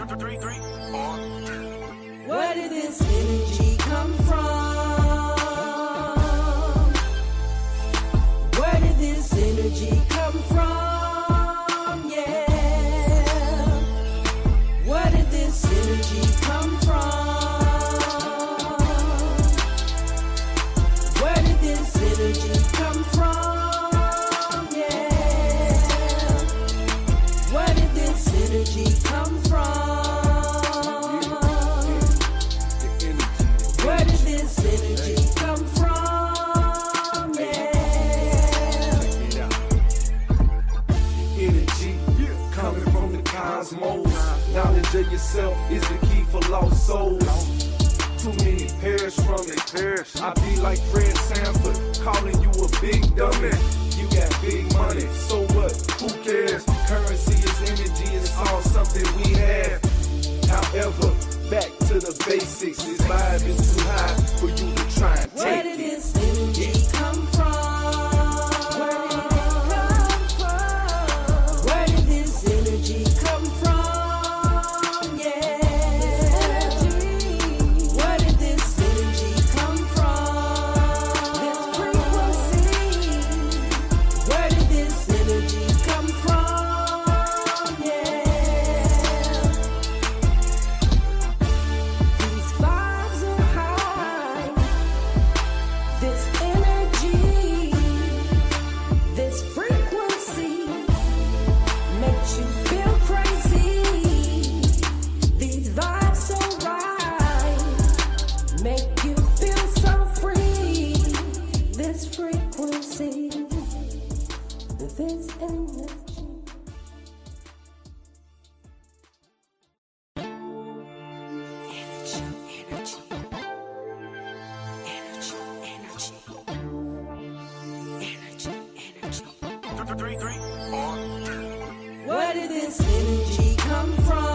Where did this energy come from? Where did this energy come from? Yeah. Where did this energy come from? Where did this energy come from? Yeah. Where did this energy come from? Where did this energy come from? Yeah. Energy coming from the cosmos. Knowledge of yourself is the key for lost souls. Too many perish from it. I be like Fred Sanford, calling you a big dummy. You got big money, so what? Who cares? Currency is energy, it's all something we have. However, back to the basics. This vibe is too high for you to try and take it. Where did this energy come from? Where did this energy come from? Yeah. Where did this energy come from? This frequency. Where did this energy come from? Yeah. These vibes are high. This energy, this frequency makes you feel crazy. These vibes so right, make you feel so free. This frequency, this energy. Where did this energy come from?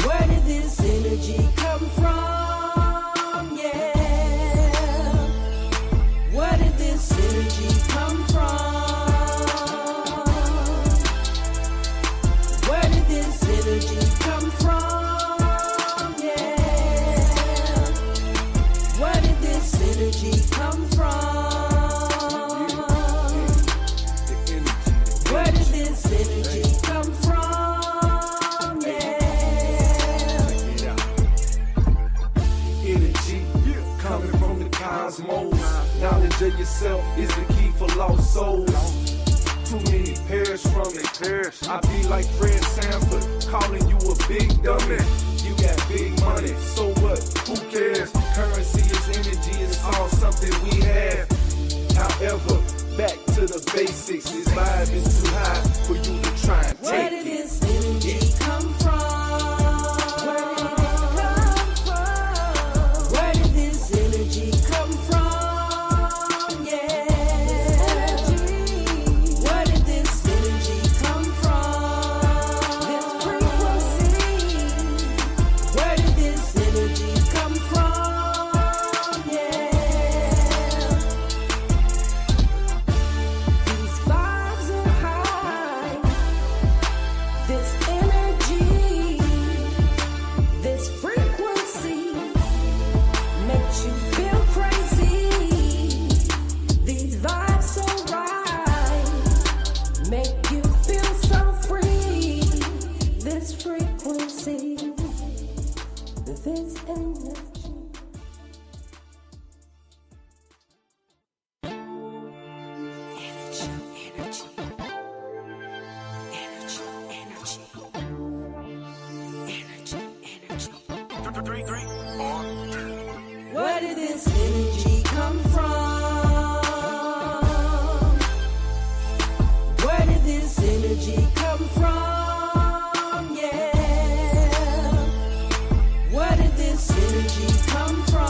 Where did this energy come from? Yeah. Where did this energy come from? Where did this energy come from? Yeah. Where did this energy come from? Where did this energy come from? Yeah. Energy coming from the cosmos. Knowledge of yourself is the key for lost souls. Too many perish from it. I be like Fred Sanford, calling you a big dummy. You got big money, so what? Who cares? Currency is energy, it's all something we have. However, back to the basics. This vibe is too high for you to try and Where take did it. this energy come from? Where did this energy come from? Yeah. Where did this energy come from? This frequency. Where did this energy come from? Yeah. These vibes are high. This energy, this frequency makes you feel crazy. These vibes so right, make you feel so free. This frequency, this energy. Where did this energy come from? Where did this energy come from? Yeah. Where did this energy come from?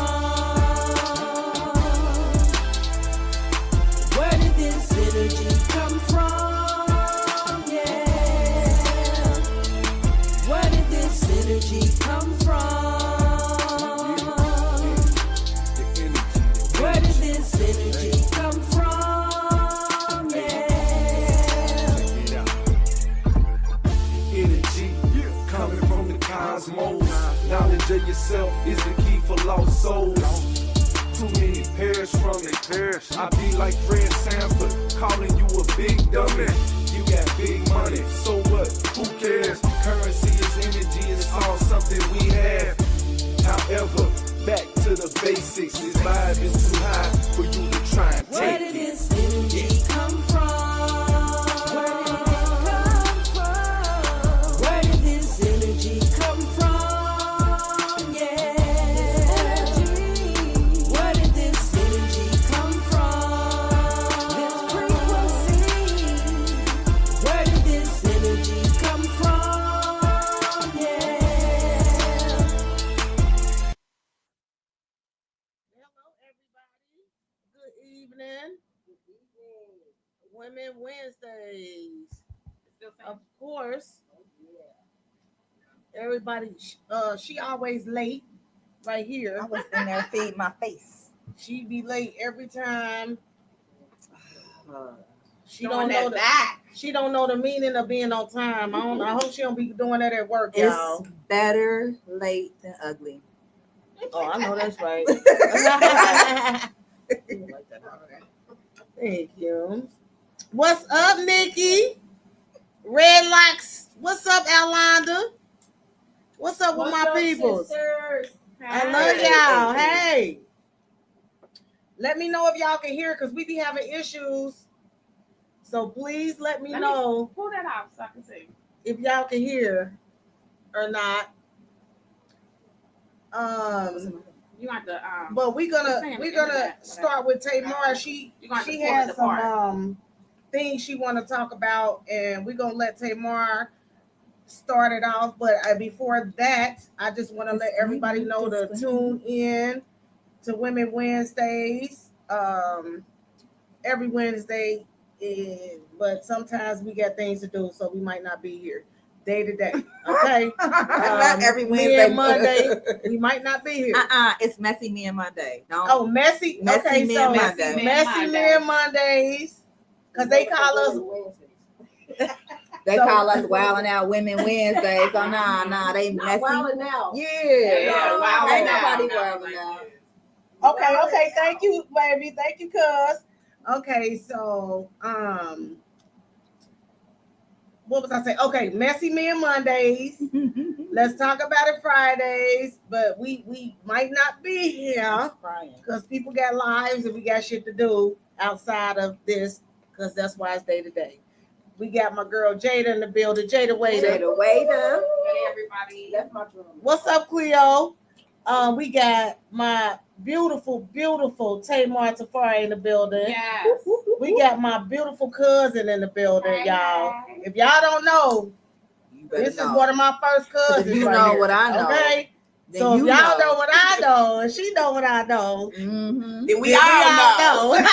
Where did this energy come from? Yeah. Where did this energy come from? of yourself is the key for lost souls. Too many perish from it. I be like Fred Sanford, calling you a big dummy. You got big money, so what? Who cares? Currency is energy, it's all something we have. However, back to the basics. This vibe is too high for you to try and Where take did it. this energy come from? Where did this energy come from? Yeah. Where did this energy come from? This frequency. Where did this energy come from? Yeah. Hello, everybody. Good evening. Women Wednesdays. Of course. Everybody, she always late right here. I was in there feeding my face. She be late every time. She Throwing don't know that back. She don't know the meaning of being on time. I hope she don't be doing that at work, y'all. It's better late than ugly. Oh, I know that's right. Thank you. What's up, Nikki? Red Locks. What's up, Alonda? What's up with my peoples? Sisters? I love y'all. Hey. Let me know if y'all can hear because we be having issues. So please let me know Pull that out so I can see. if y'all can hear or not. You got the But we're gonna Just saying, start with Tamar. She You gonna have to pull has it some apart. things she want to talk about, and we're gonna let Tamar start it off. But before that, I just want to let everybody know to tune in to Women Wednesdays. Every Wednesday, but sometimes we got things to do, so we might not be here day to day. Okay, Not every Me Wednesday. and Monday, we might not be here. It's messy me and Monday. Don't. Oh, messy. Messy Okay, Men so Monday. messy men Mondays, because they call us. They so- call us wilding out Women Wednesdays. So nah, they messy. now. Yeah, wilding ain't out. nobody wilding out. Okay. Thank you, baby. Thank you, cuz. Okay, so what was I saying? Okay, messy men Mondays. Let's talk about it Fridays, but we might not be here because people got lives and we got shit to do outside of this because that's why it's day to day. We got my girl Jada in the building. Jada Waiter. Jada Waiter. Hey, everybody. That's my drum. What's up, Cleo? We got my beautiful Tamar Tafari in the building. Yes. We got my beautiful cousin in the building, Hey, y'all. hey. If y'all don't know, You better this is know. one of my first cousins. If you right know here, what I know, okay? then So if you y'all know. know what I know, and she know what I know, Mm-hmm. Then we then all know.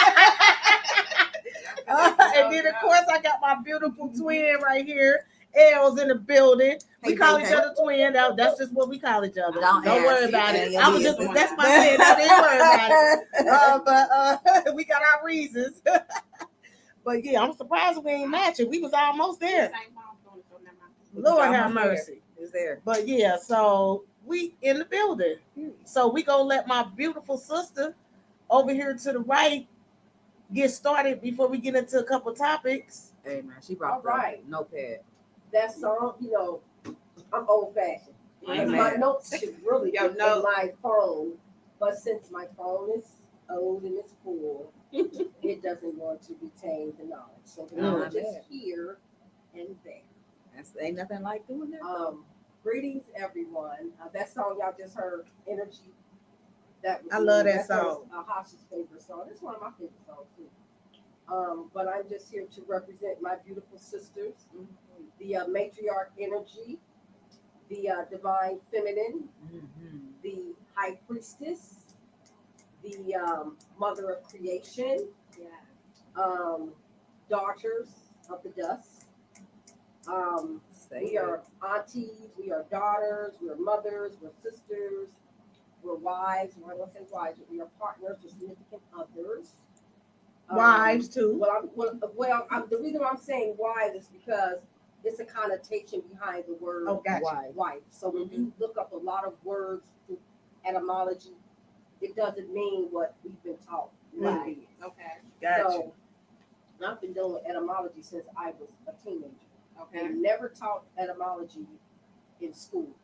And then of course I got my beautiful twin right here. Elle's in the building. We Hey, call hey, each hey. other twin. That's just what we call each other. Don't worry ask. about it. Yeah, I was yeah, just yeah. that's my thing. Don't even worry about it. But we got our reasons. But yeah, I'm surprised we ain't matching. We was almost there. Same phone doing it, so never mind. Lord have Almost there. mercy. Is there? But yeah, so we in the building. So we gonna let my beautiful sister over here to the right get started before we get into a couple topics. Hey man, she brought All right. the notepad. That song, I'm old fashioned. Amen. My notes should really be Your in notes. my phone, but since my phone is old and it's full, it doesn't want to retain the knowledge. So the knowledge is here and there. Ain't nothing like doing that. Greetings, everyone. That song y'all just heard, Energy. I love that that's song. Hashi's favorite song. It's one of my favorite songs too. But I'm just here to represent my beautiful sisters, the matriarch energy, the divine feminine, the high priestess, the mother of creation, daughters of the dust. We are aunties, we are daughters, we're mothers, we're sisters, we're wives. Well, I don't say wives, but we are partners or significant others. Wives too. The reason why I'm saying wives is because it's a connotation behind the word Oh, gotcha. wife. So when you look up a lot of words etymology, it doesn't mean what we've been taught. What it is. Okay. Gotcha. So I've been doing etymology since I was a teenager. They Okay. never taught etymology in schools.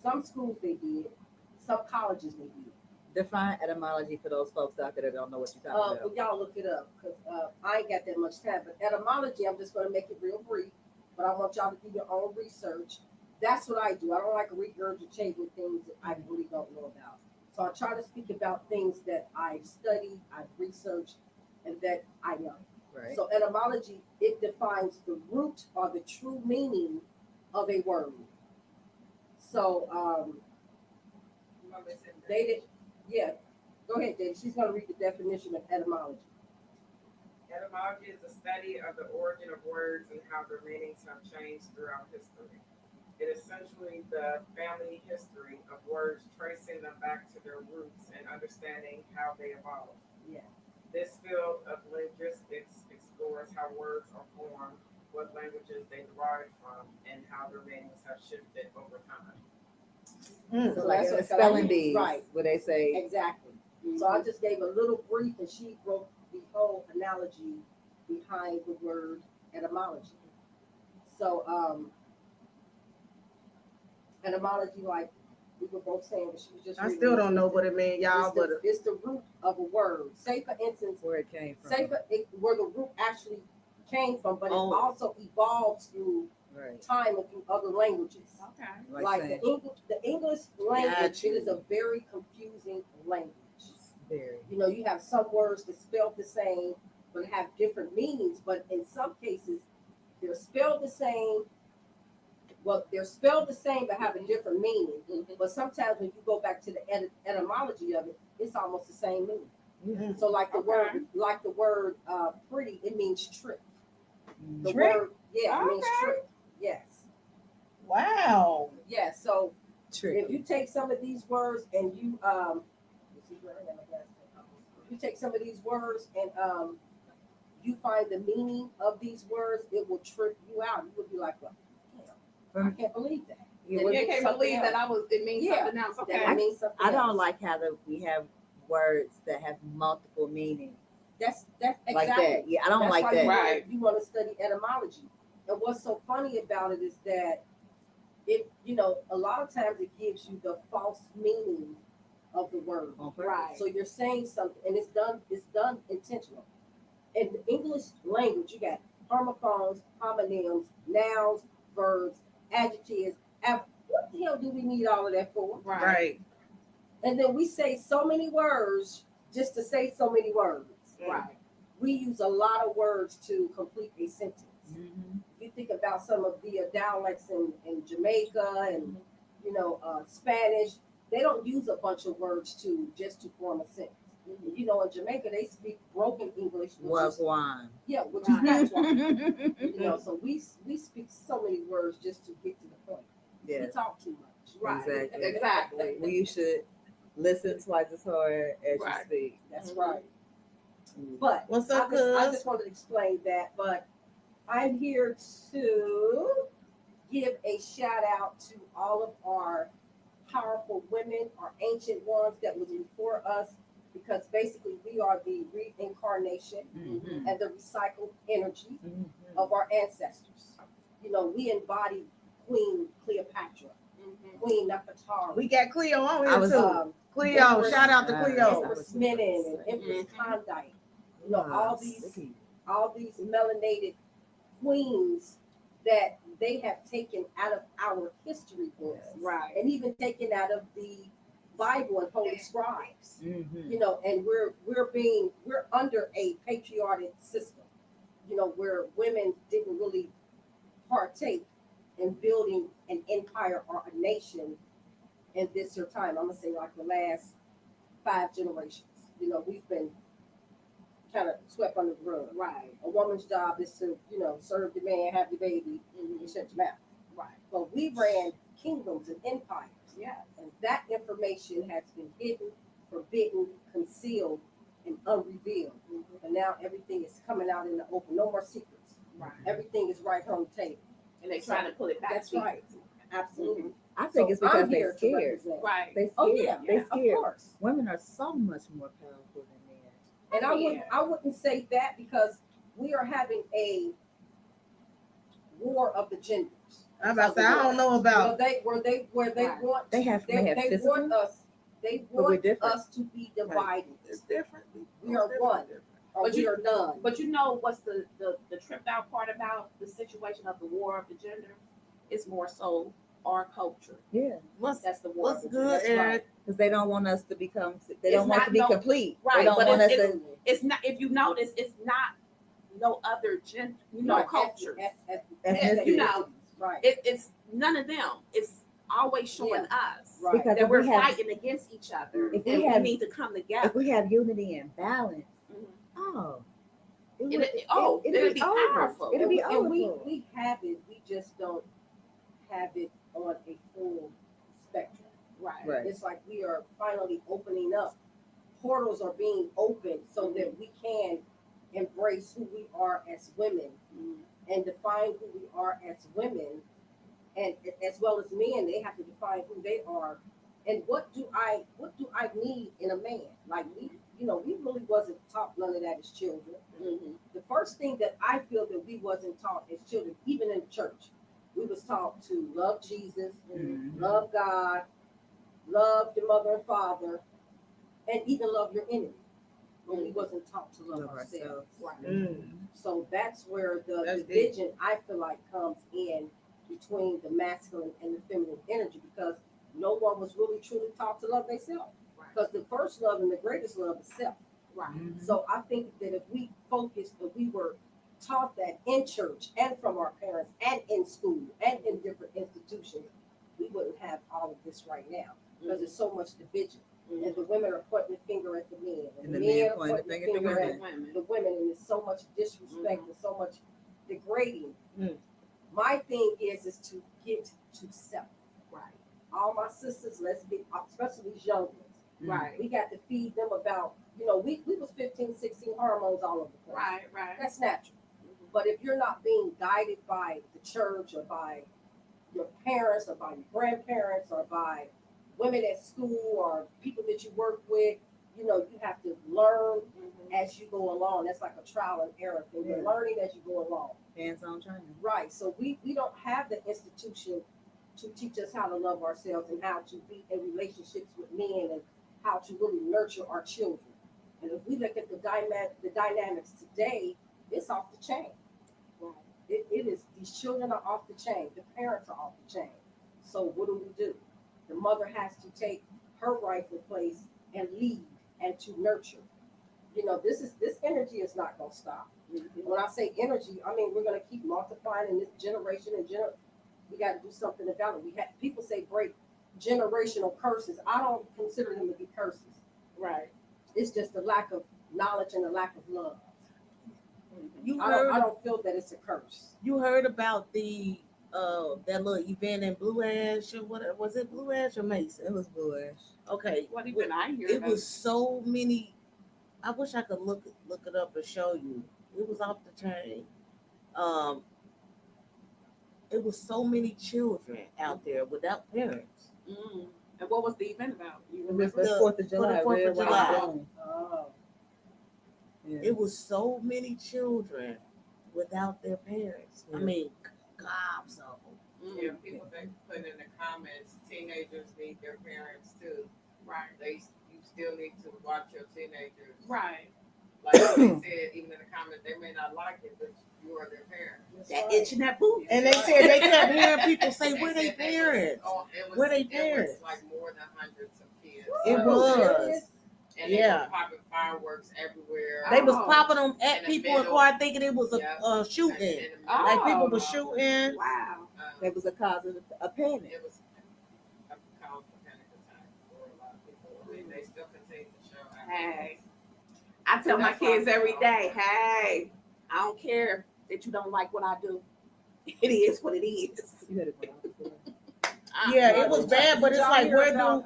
Some schools they did, some colleges they did. Define etymology for those folks out there that don't know what you're talking Well, about. y'all look it up because I ain't got that much time. But etymology, I'm just going to make it real brief. But I want y'all to do your own research. That's what I do. I don't like regurgitating things that I really don't know about. So I try to speak about things that I've studied, I've researched, and that I know. Right. So etymology, it defines the root or the true meaning of a word. So they did, yeah. Go ahead, Dave. She's going to read the definition of etymology. Etymology is the study of the origin of words and how their meanings have changed throughout history. It is essentially the family history of words, tracing them back to their roots and understanding how they evolved. Yeah. This field of linguistics explores how words are formed, what languages they derive from, and how their meanings have shifted over time. So like that's in the what spelling I mean. bees, Right. where they say Exactly. So I just gave a little brief, and she broke the whole analogy behind the word etymology. So etymology, like we were both saying, but she was just. I reading still it. don't know what it means, y'all, but It's the root of a word. Say for instance, where it came from. where the root actually came from, but it Oh. also evolves through Right. time and through other languages. Okay. Like saying, the English language, Gotcha. it is a very confusing language. very. You know, you have some words that spelled the same, but have different meanings. But in some cases, they're spelled the same. Well, they're spelled the same, but have a different meaning. But sometimes when you go back to the etymology of it, it's almost the same meaning. Yeah. So like the Okay. word pretty, it means trick. The Trick? word, yeah, it means Okay. trick. Yes. wow. Yeah. So Tricky. if you take some of these words and you if you take some of these words and you find the meaning of these words, it will trip you out. You would be like, well, I can't believe that. Yeah, That well, it You means can't something believe that else. it means Yeah. something else. That Okay. it means something I don't else. like how we have words that have multiple meanings That's exactly like that. Yeah, I don't That's like why that. Right. You want to study etymology. And what's so funny about it is that it, a lot of times it gives you the false meaning of the word. On purpose. Right. So you're saying something, and it's done intentional. In the English language, you got homophones, homonyms, nouns, verbs, adjectives. What the hell do we need all of that for? Right. And then we say so many words just to say so many words. Right. We use a lot of words to complete a sentence. Mhm. You think about some of the dialects in Jamaica and Spanish. They don't use a bunch of words to form a sentence. In Jamaica they speak broken English, which is Wagwan. patois. So we speak so many words just to get to the point. Yeah, We talk too much. Right. exactly. Exactly. Well, you should listen twice as hard as Right. you speak. That's Mhm. right. Mm. But What's up, I cuz? just wanted to explain that. But I'm here to give a shout out to all of our powerful women, our ancient ones that was before us, because basically we are the reincarnation Mhm. and the recycled energy Mhm. of our ancestors. We embody Queen Cleopatra, Mhm. Queen Nefertari, We got Cleo on I here was- too. Cleo, Empress- shout out to Cleo. Empress Menen and Empress Mhm. Condite. Wow, all these sticky. melanated queens that they have taken out of our history books, Right. and even taken out of the Bible and holy scribes. Mhm. And we're under a patriotic system, where women didn't really partake in building an empire or a nation in this your time. I'm gonna say like the last 5 generations. We've been kind of swept under the rug. Right. A woman's job is to, serve the man, have the baby, Mhm. and shut your mouth. Right. But we ran kingdoms and empires. Yes. And that information has been hidden, forbidden, concealed, and unrevealed. Mhm. And now everything is coming out in the open. No more secrets. Right. Everything is right here on the table. And they trying to pull it back. That's to right. Absolutely. I think it's So because I'm they're here to scared. represent. Right. They scared. Oh yeah, They of scared. course. Women are so much more powerful than men. And I wouldn't say that because we are having a war of the genders. I'm about to say, I don't know about. Where they Right. want They have may have they physical, want us they but we're want different. us to be divided. It's different. We are one. Or But we you- are none. But you know what's the tripped out part about the situation of the war of the gender? It's more so our culture. Yeah, What's That's the war. what's of the gender. good, That's Eric? because they don't want us to become. They It's don't want not to be no- complete. right, They don't but want us it's- to. It's not. If you notice, it's not no other gender. You know, Right. cultures. Ethnicity. You know. Right. It's none of them. It's always showing us Right. Because that if we're we have, fighting against each other, If and we have- we need to come together. if we have unity and balance, Mhm. oh, It'll would- be over. powerful. It'll be And over. we have it, we just don't have it on a full spectrum. Right. Right. It's like we are finally opening up. Portals are being opened so that we can embrace who we are as women Mhm. and define who we are as women. And as well as men, they have to define who they are. And what do I need in a man? Like we really wasn't taught none of that as children. Mhm. The first thing that I feel that we wasn't taught as children, even in church, we was taught to love Jesus, Mhm. love God, love your mother and father, and even love your enemy. But we wasn't taught to love ourselves. Right. Mm. So that's where the That's deep. division, I feel like, comes in between the masculine and the feminine energy, because no one was really truly taught to love themselves. Right. Because the first love and the greatest love is self. Right. So I think that if we focused, if we were taught that in church and from our parents and in school and in different institutions, we wouldn't have all of this right now, because there's so much division. And the women are pointing the finger at the men, And the men men are pointing the pointing the finger at the finger women. at the women, and there's so much disrespect and so much degrading. Mm. My thing is to get to self. Right. All my sisters, let's be, especially these young ones, Right. we got to feed them about, we was 15, 16 hormones all over the place. Right. Right. That's natural. But if you're not being guided by the church or by your parents or by your grandparents or by women at school or people that you work with, you have to learn as you go along. That's like a trial and error thing. You're learning as you go along. Hands-on training. Right. So we don't have the institution to teach us how to love ourselves and how to be in relationships with men and how to really nurture our children. And if we look at the dynamics today, it's off the chain. Right. It is, these children are off the chain. The parents are off the chain. So what do? The mother has to take her rightful place and lead and to nurture. This energy is not going to stop. When I say energy, I mean we're going to keep multiplying in this generation and we got to do something about it. People say break generational curses. I don't consider them to be curses. Right. It's just a lack of knowledge and a lack of love. You I heard don't feel that it's a curse. you heard about the that little event in Blue Ash or what was it, Blue Ash or Mason? It was bluish. Okay. What even I hear? It was so many. I wish I could look it up and show you. It was off the chain. It was so many children out there without parents. And what was the event about? You It was remember? the 4th of July. 4th of Red, white, July. and blue. Oh. Yeah. It was so many children without their parents. I Yeah. mean, gobs of them. Yeah, people they put in the comments, teenagers need their parents too. Right. You still need to watch your teenagers. Right. Like they said, even in the comments, they may not like it, but you are their parents. That itch and that boot. And they said they kept hearing people say, "Where they parents?" Where they It parents? was like more than hundreds of kids. It was. And they Yeah. were popping fireworks everywhere. They was Oh. popping them In at the people in middle. car thinking it was Yeah. a shooting. In the Oh. Like people middle. were shooting. Wow. That was a cause of a panic. It was a cause for panic attack for a lot of people. I mean, they still continue to show out. Hey. I tell my That's why kids I'm every all day, for it. hey, I don't care that you don't like what I do. It is what it is. You had it when I was there. Yeah, it was bad, but it's like where do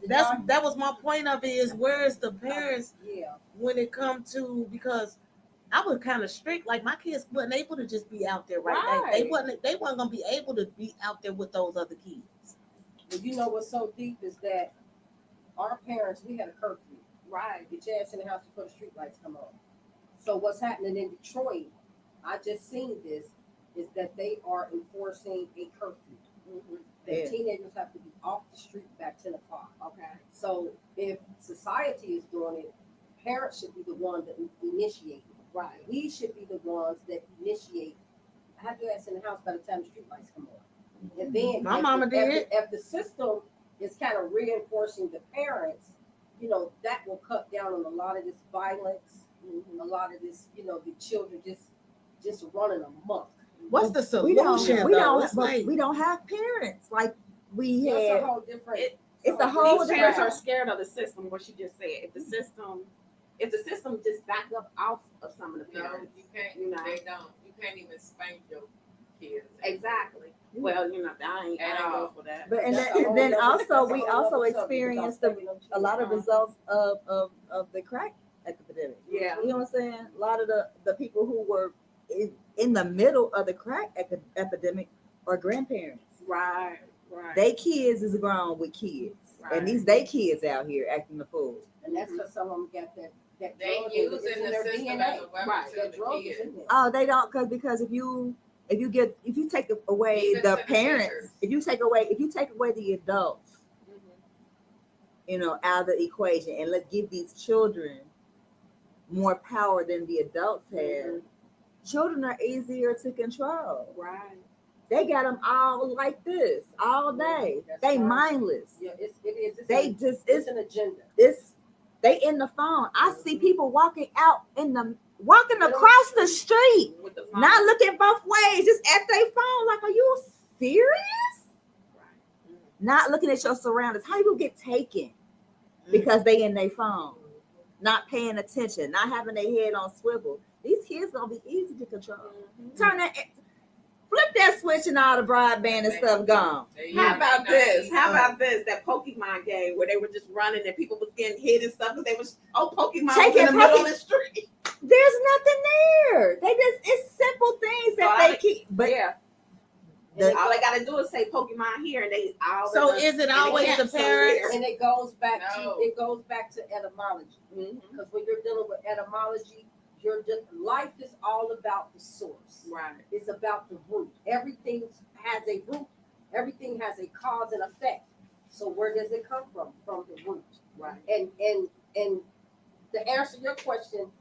Did that was my point of it is where is the parents Yeah. when it come to, because I was kind of strict. Like my kids wasn't able to just be out there, right? They Right. wasn't gonna be able to be out there with those other kids. But you know what's so deep is that our parents, we had a curfew. Right. Get your ass in the house before the street lights come on. So what's happening in Detroit, I just seen this, is that they are enforcing a curfew. Mm-hmm. That Yeah. teenagers have to be off the street by 10 o'clock. Okay. So if society is doing it, parents should be the one that initiate it. Right. We should be the ones that initiate. Have your ass in the house by the time the street lights come on. And then My if mama the, did. If the system is kind of reinforcing the parents, you know, that will cut down on a lot of this violence, a lot of this, you know, the children just running amok. What's the We don't. solution? We though? don't. It's But like, we don't have parents like we That's a had. whole different. It's a whole These different. parents are scared of the system. What she just said. If the system just back up off of some of the No, parents. you can't. You know. They don't. You can't even spank your kids. Exactly. Well, I ain't go for that. But and That's then, a whole then nother- also that's a we whole also nother subject experienced about a lot of Uh-huh. results of the crack epidemic. Yeah. You know what I'm saying? A lot of the people who were in the middle of the crack epidemic are grandparents. Right. Right. They kids is grown with kids, Right. and these they kids out here acting the fool. And that's because some of them got that They drug using it's in the their system DNA. as a weapon Right. to That the drug is kids. in there. Oh, they don't because if you take away Even the to the parents, teachers. if you take away the adults, out of the equation, and give these children more power than the adults have, children are easier to control. Right. They got them all like this all day. That's They right. mindless. Yeah, it is. It's an agenda. they in the phone. I see people walking across the street, With the not looking both ways, just at their phone. Like, are you serious? Right. Not looking at your surroundings. How you get taken? Because they in their phone, not paying attention, not having their head on swivel. These kids gonna be easy to control. Turn that, flip that switch, and all the broadband and stuff gone. How about this? That Pokemon game where they were just running and people was getting hit and stuff because they was Pokemon was Taking in the middle Poke- of the street. There's nothing there. It's simple things that So they keep. But yeah. All they gotta do is say Pokemon here, and they all. so is it always the parents? And it goes back No. to etymology. Mm-hmm. Because when you're dealing with etymology, life is all about the source. Right. It's about the root. Everything has a root. Everything has a cause and effect. So where does it come from? From the root. Right. And to answer your question,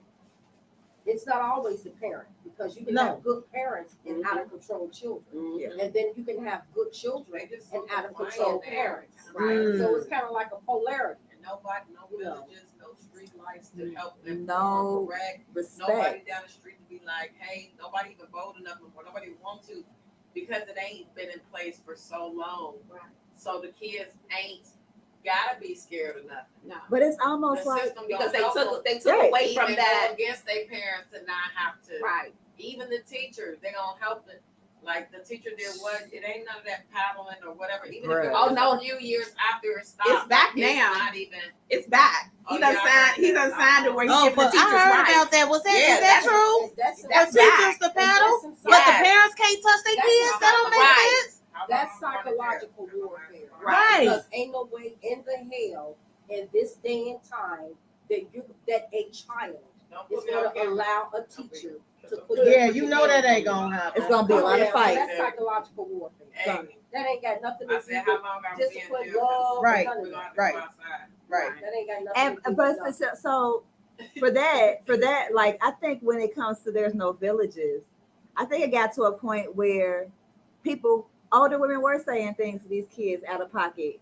it's not always the parent, because you can No. have good parents and out of control children. Mm-hmm. And then you can have good children They just and so out of defiant control there. parents. Mm. So it's kind of like a polarity. And nobody, no No. villages, no street lights to help them No correct. Nobody respect. down the street to be like, hey, nobody even bold enough or nobody want to, because it ain't been in place for so long. Right. So the kids ain't gotta be scared of nothing. No. But it's almost The like system Because don't help them. they took Right. away from Even that. go against their parents to not have to. Right. Even the teachers, they gonna help them. Like the teacher did what? It ain't none of that paddling or whatever. Even if it Right. was Oh, no. a few years after it stopped. It's back it's now. Not even. It's back. Oh, He done yeah, I heard that. signed it where he Oh, giving the but teachers I heard rights. about that. Was that Yeah, is that that's- true? That's For That's teachers back. to paddle, That's but the Yes. parents can't touch their kids. That don't make Right. sense. That's psychological warfare. Right. Because ain't no way in the hell in this day and time that a child Don't is put me on going to camera. allow a teacher to put Yeah, put you your know that hands ain't on gonna you. happen. it's gonna be a lot of So fights. that's psychological warfare. Hey, That ain't got nothing to I do said, how with long I was being discipline, jail? love, Right. none We're of gonna that. have to Right. go outside. Right. That ain't got nothing And to do but with nothing. so for that, like I think when it comes to there's no villages, I think it got to a point where older women were saying things to these kids out of pocket,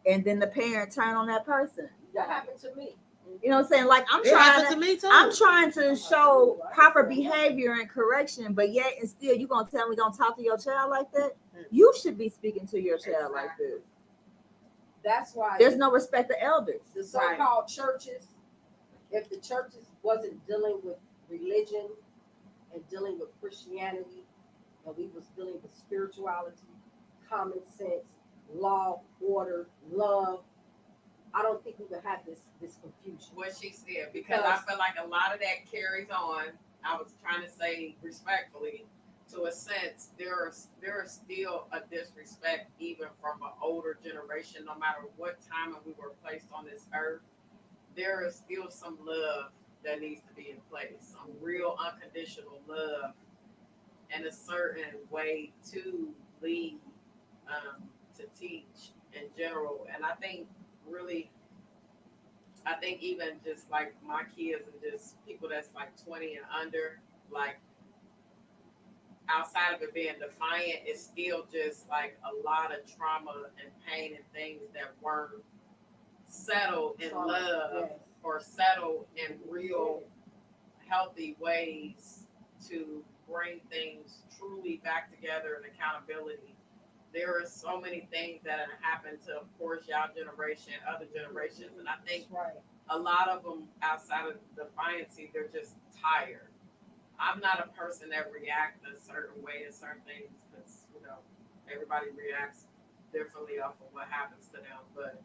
and then the parent turned on that person. That happened to me. You know what I'm saying? Like It happened to me too. I'm trying to show proper behavior and correction, but yet and still you gonna tell me don't talk to your child like that? You should be speaking to your child like this. That's why There's no respect to elders. the so-called churches, if the churches wasn't dealing with religion and dealing with Christianity, and we was dealing with spirituality, common sense, law, order, love, I don't think we would have this confusion. What she said, because I feel like a lot of that carries on. I was trying to say respectfully, to a sense, there is still a disrespect even from an older generation. No matter what time we were placed on this earth, there is still some love that needs to be in place, some real unconditional love, and a certain way to lead, to teach in general. And I think really, I think even just like my kids and just people that's like 20 and under, like outside of it being defiant, it's still just like a lot of trauma and pain and things that weren't settled in love, Yes. or settled in real healthy ways to bring things truly back together and accountability. There are so many things that have happened to, of course, y'all generation, other generations, and I think That's right. a lot of them outside of defiancy, they're just tired. I'm not a person that reacts a certain way to certain things because, everybody reacts differently off of what happens to them. But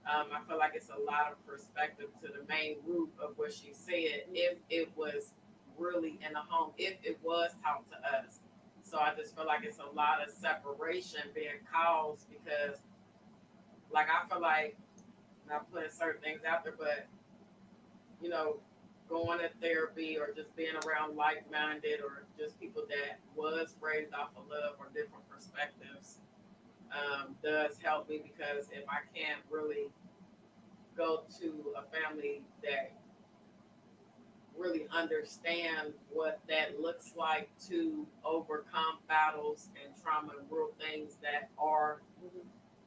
I feel like it's a lot of perspective to the main root of what she said, if it was really in the home, if it was taught to us. So I just feel like it's a lot of separation being caused because, like, I feel like, not putting certain things out there, but, going to therapy or just being around like-minded or just people that was raised off of love or different perspectives does help me, because if I can't really go to a family that really understand what that looks like to overcome battles and trauma and real things that are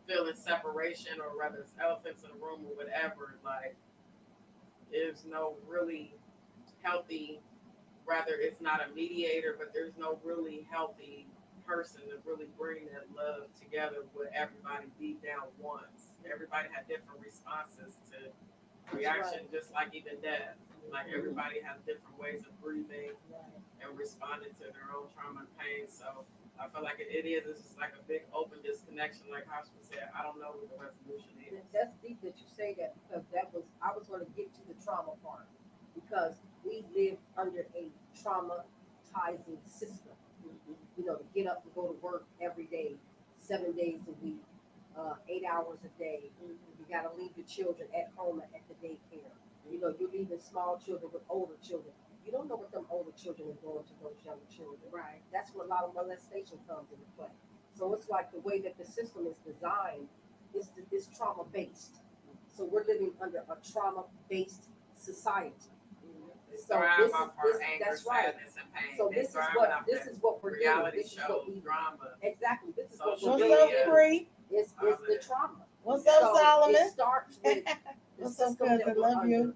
feeling separation, or whether it's elephants in the room or whatever, like, there's no really healthy, rather it's not a mediator, but there's no really healthy person to really bring that love together with everybody deep down once. Everybody had different responses to reaction, just like even death. Like, everybody has different ways of breathing and responding to their own trauma and pain. So I feel like it's just like a big open disconnection, like Hoshman said. I don't know what the resolution is. That's deep that you say that, because I was going to get to the trauma part, because we live under a traumatizing system. To get up and go to work every day, 7 days a week, 8 hours a day. You got to leave your children at home at the daycare. You're leaving small children with older children. You don't know what them older children are doing to those younger children. Right. That's where a lot of molestation comes into play. So it's like the way that the system is designed is trauma-based. So we're living under a trauma-based society. So that's right. So this is what we're doing. Reality This is what shows, we drama. exactly. This is what Social we're What's doing. up, Bree? It's the trauma. What's up, So Solomon? it starts with the What's up, system that cousin? we're Love under, you.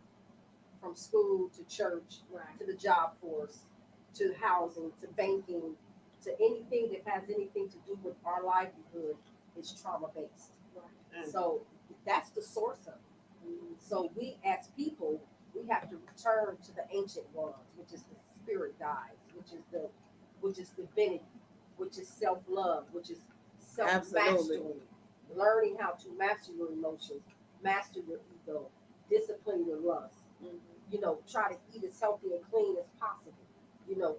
from school to church, to the job force, to housing, to banking, to anything that has anything to do with our livelihood is trauma-based. So that's the source of it. So we as people, we have to return to the ancient ones, which is the spirit guides, which is divinity, which is self-love, which is self-mastery, learning how to master your emotions, master your ego, discipline your lust. Try to eat as healthy and clean as possible.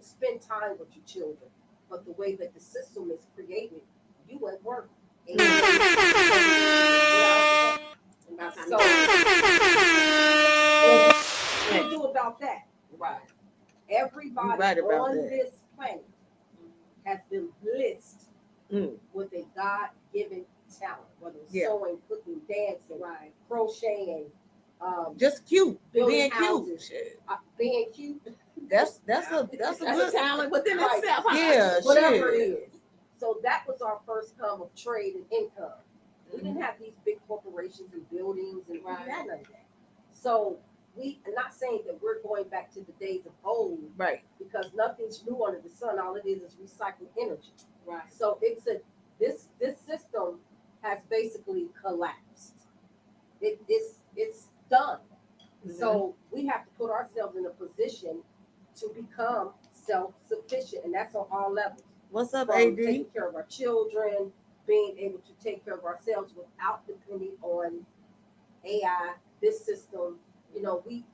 Spend time with your children. But the way that the system is created, you at work. 8 days, 7 days, 8 hours a day. So what do you do about that? Right. Everybody right about on that. this planet has been blessed with a God-given talent, whether it's sewing, cooking, dancing, crocheting, Just cute. building Being houses, cute. being cute, That's a That's a good talent within Right. itself. Huh? Yeah, whatever shit. it is. So that was our first come of trade and income. We didn't have these big corporations and buildings, and we didn't have none of that. So I'm not saying that we're going back to the days of old, Right. because nothing's new under the sun. All it is recycled energy. Right. So this system has basically collapsed. It's done. So we have to put ourselves in a position to become self-sufficient, and that's on all levels. What's up, From AD? taking care of our children, being able to take care of ourselves without depending on AI, this system, we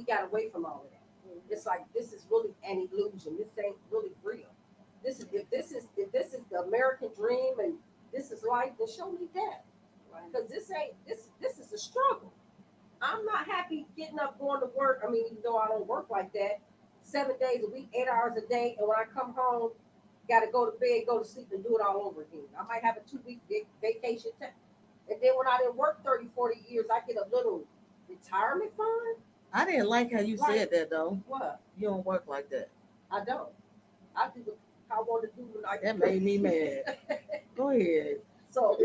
got away from all of that. It's like this is really an illusion. This ain't really real. If this is the American dream and this is life, then show me that. Because this is a struggle. I'm not happy getting up, going to work. I mean, even though I don't work like that, 7 days a week, 8 hours a day, and when I come home, got to go to bed, go to sleep, and do it all over again. I might have a 2-week vacation time. And then when I didn't work 30, 40 years, I get a little retirement fund. I didn't like how you said that though. What? You don't work like that. I don't. I do what I want to do when I That made me mad. Go ahead. So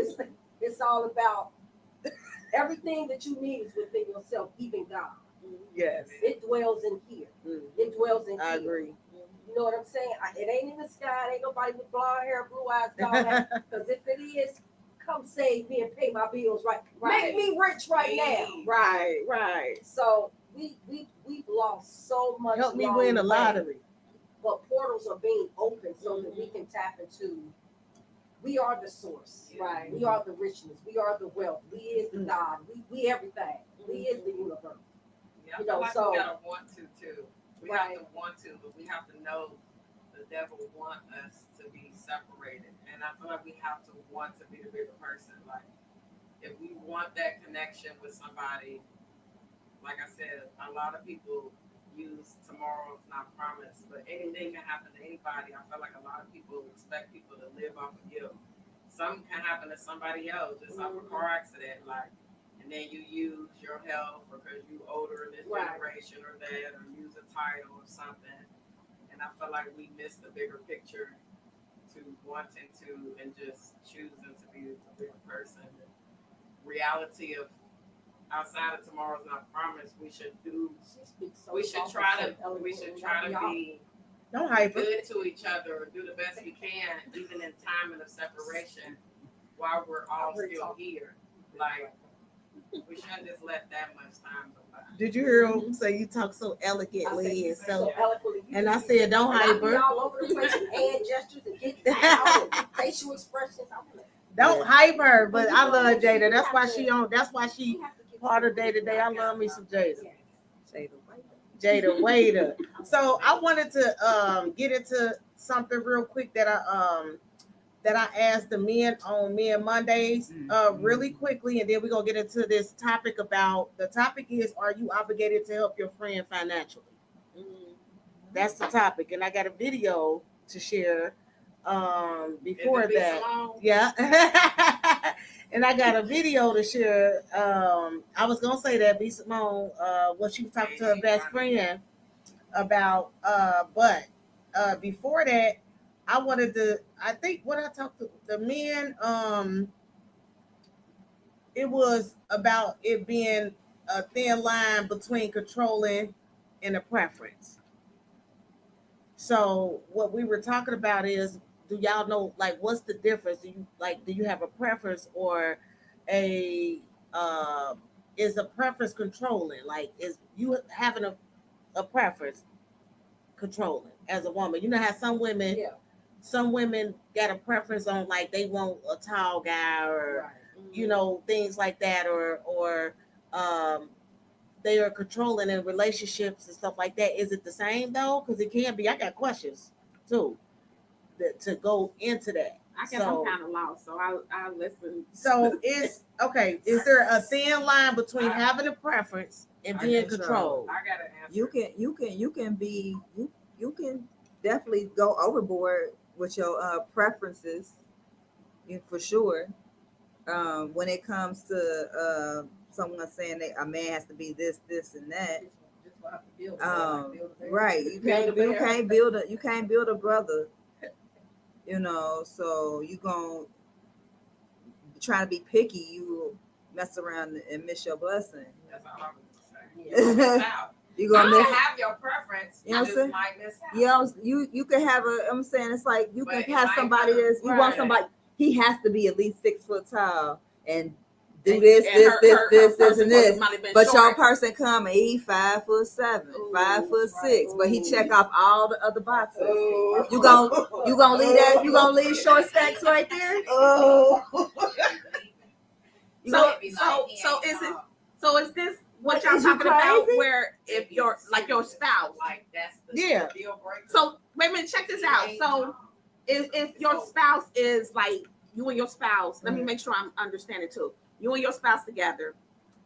it's all about everything that you need is within yourself, even God. Yes. It dwells in here. It dwells in I here. agree. You know what I'm saying? It ain't in the sky. It ain't nobody with blonde hair, blue eyes, and all that. Because if it is, come save me and pay my bills right. Make me rich right now. Right. So we've lost so much. Help me along win the the way. lottery. But portals are being opened so that we can tap into. We are the source. Right. We are the richness. We are the wealth. We is the God. We everything. We is the universe. Yeah, I You feel know, like so- we gotta want to too. We Right. have to want to, but we have to know the devil want us to be separated. And I feel like we have to want to be the bigger person. Like if we want that connection with somebody, like I said, a lot of people use tomorrow's not promised, but anything can happen to anybody. I feel like a lot of people expect people to live off of you. Something can happen to somebody else, just off a car accident, like, and then you use your health because you older in this Right. generation or that, or use a title or something. And I feel like we miss the bigger picture to wanting to and just choosing to be a bigger person. The reality of outside of tomorrow's not promised, we should try to be Don't hype it. good to each other or do the best we can, even in time of separation, while we're all still here. Like, we shouldn't just let that much time go by. Did you hear him say you talk so elegantly and so? eloquently. And I said, don't And I hype be her. all over the place with hand gestures and get down and facial expressions. Don't hype her. But I love Jada. That's why she on. That's why she We have to get part of to- day to day. I love me some Jada. Yes. Jada Waiter. So I wanted to get into something real quick that I asked the men on Men Mondays really quickly, and then we're gonna get into this topic about the topic is, are you obligated to help your friend financially? That's the topic, and I got a video to share before that. Yeah. And I got a video to share. I was gonna say that B Simone, when she was talking to her best friend about, but before that, I wanted to. I think when I talked to the men, it was about it being a thin line between controlling and a preference. So what we were talking about is, do y'all know, like, what's the difference? Do you have a preference, or is a preference controlling? Like, is you having a preference controlling as a woman? You know how some women got a preference on, like, they want a tall guy, or you know, things like that, or they are controlling in relationships and stuff like that. Is it the same though? Because it can be. I got questions too to go into that. I guess I'm kind of lost, so I'll listen. So is there a thin line between having a preference and being controlled? I got an answer. You can definitely go overboard with your preferences, for sure. When it comes to someone saying that a man has to be this, and that, right? You can't build a brother, you know. So you gonna try to be picky, you mess around and miss your blessing. That's all I'm gonna say. You miss out. You gonna You miss. can have your preference. You know what I'm just saying? might miss out. Yeah, you can have a. I'm saying it's like you But can it have might somebody not. that's you want Right. somebody. He has to be at least 6 foot tall and do And- this, and this, her this, person and this. might have been But your short. person come and he 5'7", 5'6", but he check off all the other boxes. You gonna leave that? You gonna leave short stacks right there? Oh, So is it? So is this what Like, y'all is you talking about? crazy? Where if your spouse? Like that's the Yeah. deal breaker. So wait a minute, check this out. So if your spouse is like you and your spouse, let me make sure I'm understanding too. You and your spouse together,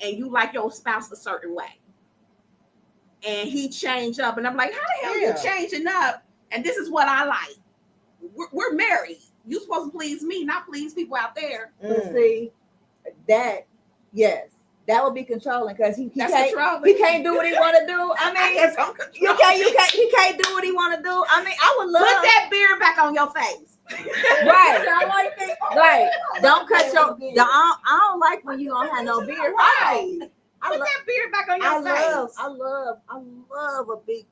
and you like your spouse a certain way, and he changed up, and I'm like, how the hell Yeah. you changing up? And this is what I like. We're married. You supposed to please me, not please people out there. But see, that yes, that would be controlling because he That's can't controlling. he can't do what he want to do. I mean, guess I'm controlling. he can't do what he want to do. I mean, I would love Put that beard back on your face. right. I like that. Right. Don't cut your. I don't like when you don't have no beard. Right. I Put love. that beard back on your face. I love a big.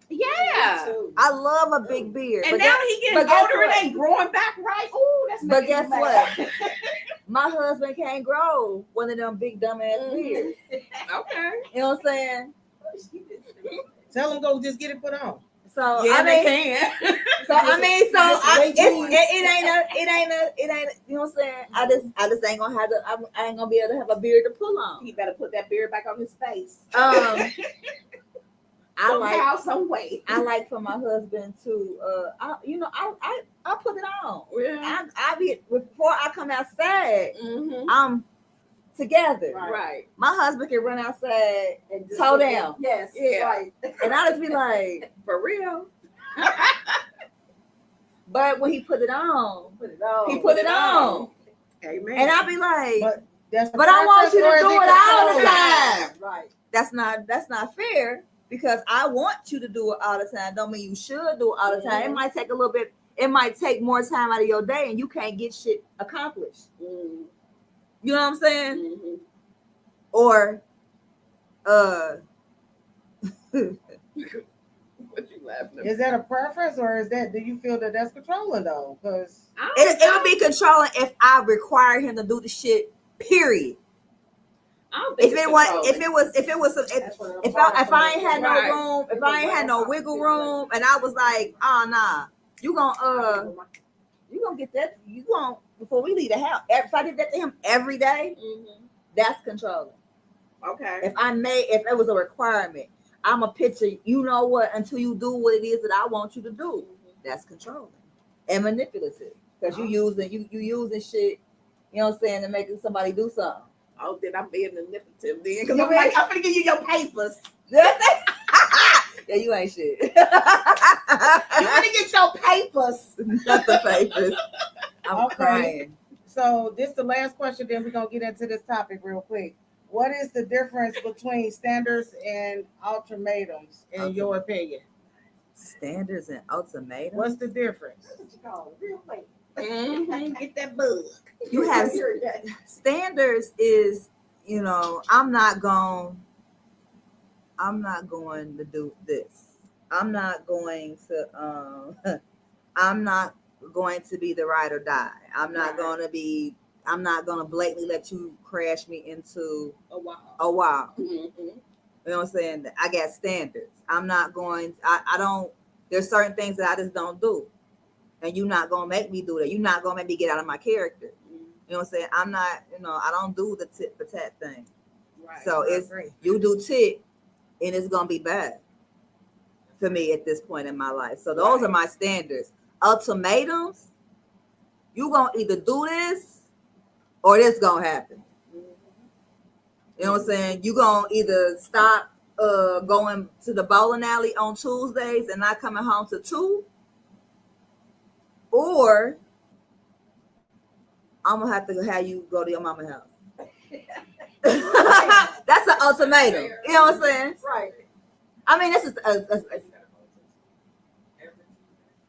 Yeah. I love a big beard. And but now that- he but getting guess older and what? ain't growing back right. Ooh, that's But making guess me mad. my husband can't grow one of them big dumb ass beards. Okay. You know what I'm saying? Tell them go just get it put on. So Yeah, I they mean, can. so I mean, so Just wait it ain't a, you know what I'm saying? I just ain't gonna have to. I ain't gonna be able to have a beard to pull on. He better put that beard back on his face. I Some way. like for my husband to I put it on. Yeah. I be before I come outside, Mm-hmm. I'm together. Right. My husband can run outside And just toe look down. at- Yes. Yeah. Right. and I just be like, For real. but when he put it on, Put it on. he put it on. Amen. And I be like, But that's the but I want you to preference, or do is it all the controlling? time. Right. That's not fair because I want you to do it all the time. Don't mean you should do it all the time. It might take a little bit. It might take more time out of your day, and you can't get shit accomplished. Mm-hmm. You know what I'm saying? Mm-hmm. Or, What you laughing at? Is that a preference, or is that? Do you feel that that's controlling though? Because it would be controlling if I require him to do the shit. Period. I don't think If it's it was, controlling. if it was, That's what I'm if I ain't had no Right. room, if I ain't had no wiggle room, and I was like, oh nah, you gonna get that, you gonna before we leave the house. If I did that to him every day, Mhm. that's controlling. Okay. If it was a requirement, I'm a picture. You know what? Until you do what it is that I want you to do, that's controlling and manipulative because you using shit. You know what I'm saying, to make somebody do something. Oh, then I'm being manipulative then. Because You I'm like, mean- I'm going to give you your papers. Yeah, you ain't shit. You're going to get your papers. Not the papers. I'm Okay. crying. so. This the last question. Then we're gonna get into this topic real quick. What is the difference between standards and ultimatums, in your opinion? Standards and ultimatums. What's the difference? That's what you call it. Real late. Mm-hmm. Get that bug. You have Hear that. standards is, I'm not going to do this. I'm not going to be the ride or die. I'm not going to blatantly let you crash me into Oh, wow. a wall. Mm-hmm. You know what I'm saying? I got standards. I'm not going, I don't, there's certain things that I just don't do. And you're not going to make me do that. You're not going to make me get out of my character. You know what I'm saying? I'm not, I don't do the tit for tat thing. Right. So I it's, agree. you do tit and it's going to be bad for me at this point in my life. So those are my standards. Ultimatums, you going to either do this or this going to happen. You know what I'm saying? You going to either stop going to the bowling alley on Tuesdays and not coming home till 2, or I'm going to have to have you go to your mama's house. That's an ultimatum. You know what I'm saying? Right. I mean, this is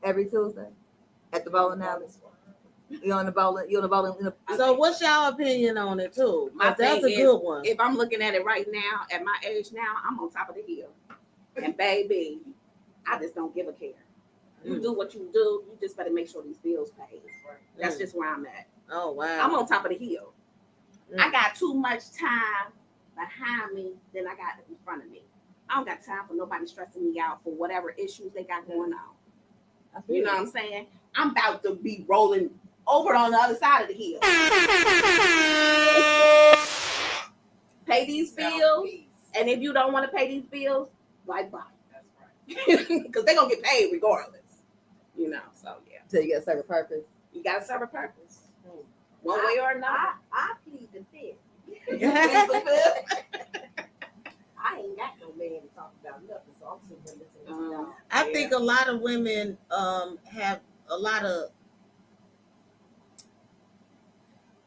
every Tuesday at the bowling alley. You're on the bowling. So what's your opinion on it too? My 'Cause that's a thing is, good one. If I'm looking at it right now, at my age now, I'm on top of the hill. And baby, I just don't give a care. You do what you do. You just better make sure these bills paid. That's just where I'm at. Oh wow. I'm on top of the hill. Mm. I got too much time behind me than I got in front of me. I don't got time for nobody stressing me out for whatever issues they got going on. You know what I'm saying? I'm about to be rolling over on the other side of the hill. pay these bills, and if you don't want to pay these bills, bye. That's right. Because they're gonna get paid regardless. So yeah. So you gotta serve a purpose. You gotta serve a purpose. One way or another. I plead the fifth. I ain't got no man to talk about nothing, so I'm sitting here listening to y'all. I think a lot of women have a lot of.